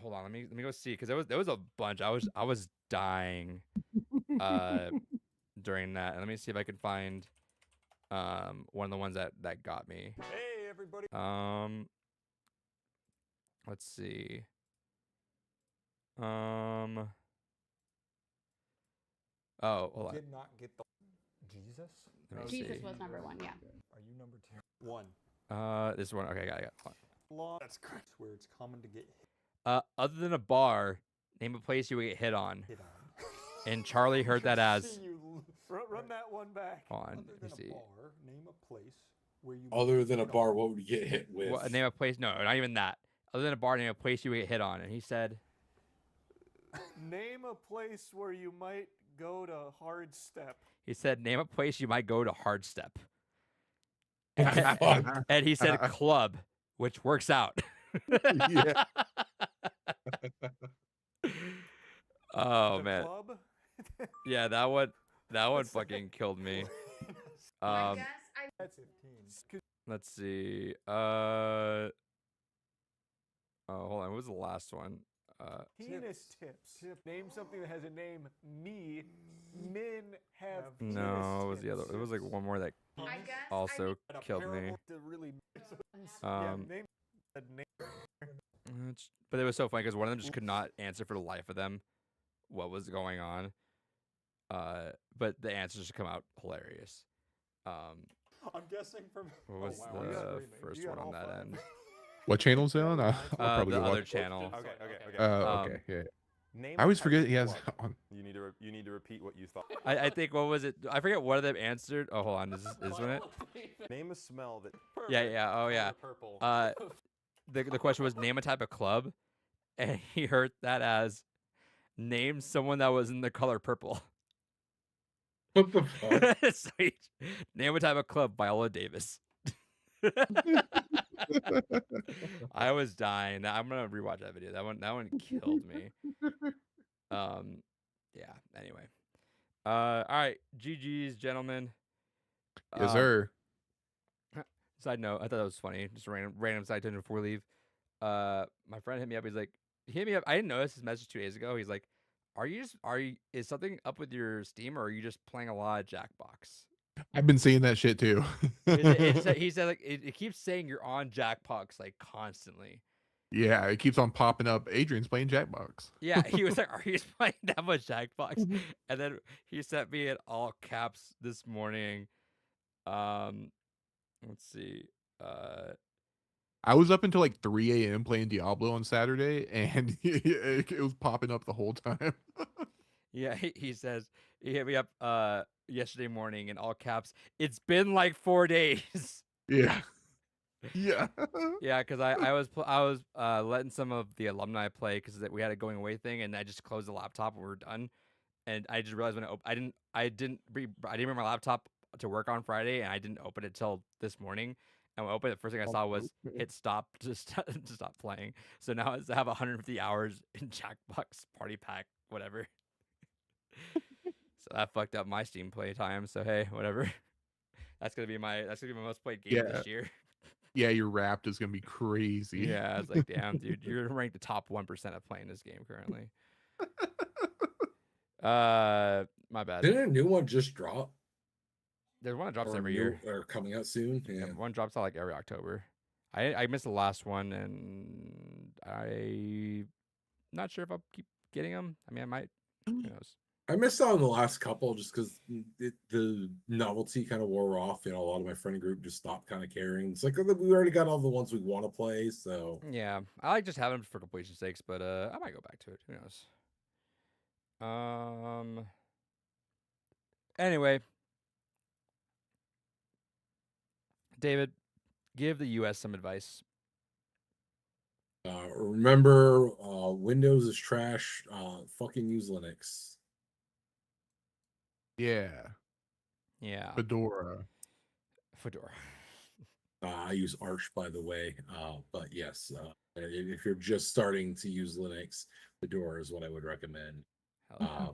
hold on, let me go see, because there was a bunch. I was dying during that. And let me see if I can find one of the ones that got me. Hey, everybody. Let's see. Oh, hold on. Did not get the Jesus. Let me Jesus see. was number 1, yeah. Are you number 2? 1. This one. Okay, I got it. Long. That's correct. Where it's common to get hit Other than a bar, name a place you would get hit on. on. And Charlie heard that as. See you run that one back. Hold on, Other let than me a see. bar, name a place where you. Other than a hit bar, on. what would you get hit with? What, name a place. No, not even that. Other than a bar, name a place you would get hit on. And he said, Name a place where you might go to hard step. name a place you might go to hard step. Fuck. And he said club, which works out. Yeah. Oh The man. Club? Yeah, that one fucking killed me. I guess I That's 15. Let's see. Oh, hold on. What was the last one? Penis tips. Name something that has a name. Me. Men have. No, it was the penis other. It was like tips. one more that I guess also And a killed me. parable to really. Um, name a name. But it was so funny because one of them just could not answer for the life of them what was going on. But the answers just come out hilarious. I'm guessing from. What was wow, you got the three names. first You got one on all that five. end? What channel's it on? I'll probably The go other watch. channel. Okay. Okay, yeah. Name I always a type forget of he has club. on. You need to repeat what you thought. I think, what was it? I forget one of them answered. Oh, hold on. Is one it? Name a smell that. Yeah. Oh, yeah. Purple. The question was name a type of club, and he heard that as name someone that was in the color purple. What the fuck? So name a type of club, Viola Davis. I was dying. I'm gonna rewatch that video. That one killed me. Yeah. Anyway. All right. GG's, gentlemen. Yes, sir. Side note, I thought that was funny. Just a random side tangent before we leave. My friend hit me up. He's like, he hit me up. I didn't notice his message 2 days ago. He's like, is something up with your Steam, or are you just playing a lot of Jackbox? I've been seeing that shit too. He said like it keeps saying you're on Jackbox like constantly. Yeah, it keeps on popping up. Adrian's playing Jackbox. Yeah, he was like, "Are you just playing that much Jackbox?" And then he sent me in all caps this morning. Let's see. I was up until like 3 a.m. playing Diablo on Saturday, and it was popping up the whole time. Yeah, he says he hit me up yesterday morning in all caps. It's been like 4 days. Yeah. Yeah. Yeah, because I was letting some of the alumni play because we had a going away thing, and I just closed the laptop and we were done. And I just realized when I didn't bring my laptop to work on Friday, and I didn't open it till this morning. And when I opened it, the first thing I saw was Okay. hit stop to stop playing. So now I have 150 hours in Jackbox Party Pack, whatever. So that fucked up my Steam play time. So hey, whatever. That's gonna be my most played game Yeah. this year. Yeah, your Wrapped is gonna be crazy. Yeah, I was like, damn, dude, you're ranked the top 1% of playing this game currently. My bad. Didn't a new one just drop? There's one that drops Or every new- year. or coming out soon? Yeah. One drops out like every October. I missed the last one, and I not sure if I'll keep getting them. I mean, I might. Who knows? I missed out on the last couple just because the novelty kind of wore off. You know, a lot of my friend group just stopped kind of caring. It's like, we already got all the ones we want to play, so Yeah, I like just having them for completion sakes, but I might go back to it. Who knows? Anyway, David, give the U.S. some advice. remember, Windows is trash. Fucking use Linux. Yeah. Yeah, Fedora. Fedora. I use Arch, by the way. But yes, if you're just starting to use Linux, Fedora is what I would recommend. Hell yeah.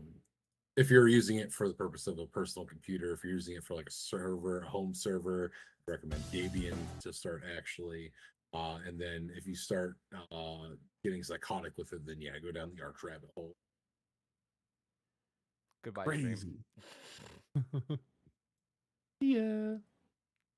If you're using it for the purpose of a personal computer, if you're using it for like a server, a home server, I recommend Debian to start actually. And then if you start getting psychotic with it, then yeah, go down the Arch rabbit hole. Goodbye, stream. Crazy. Yeah.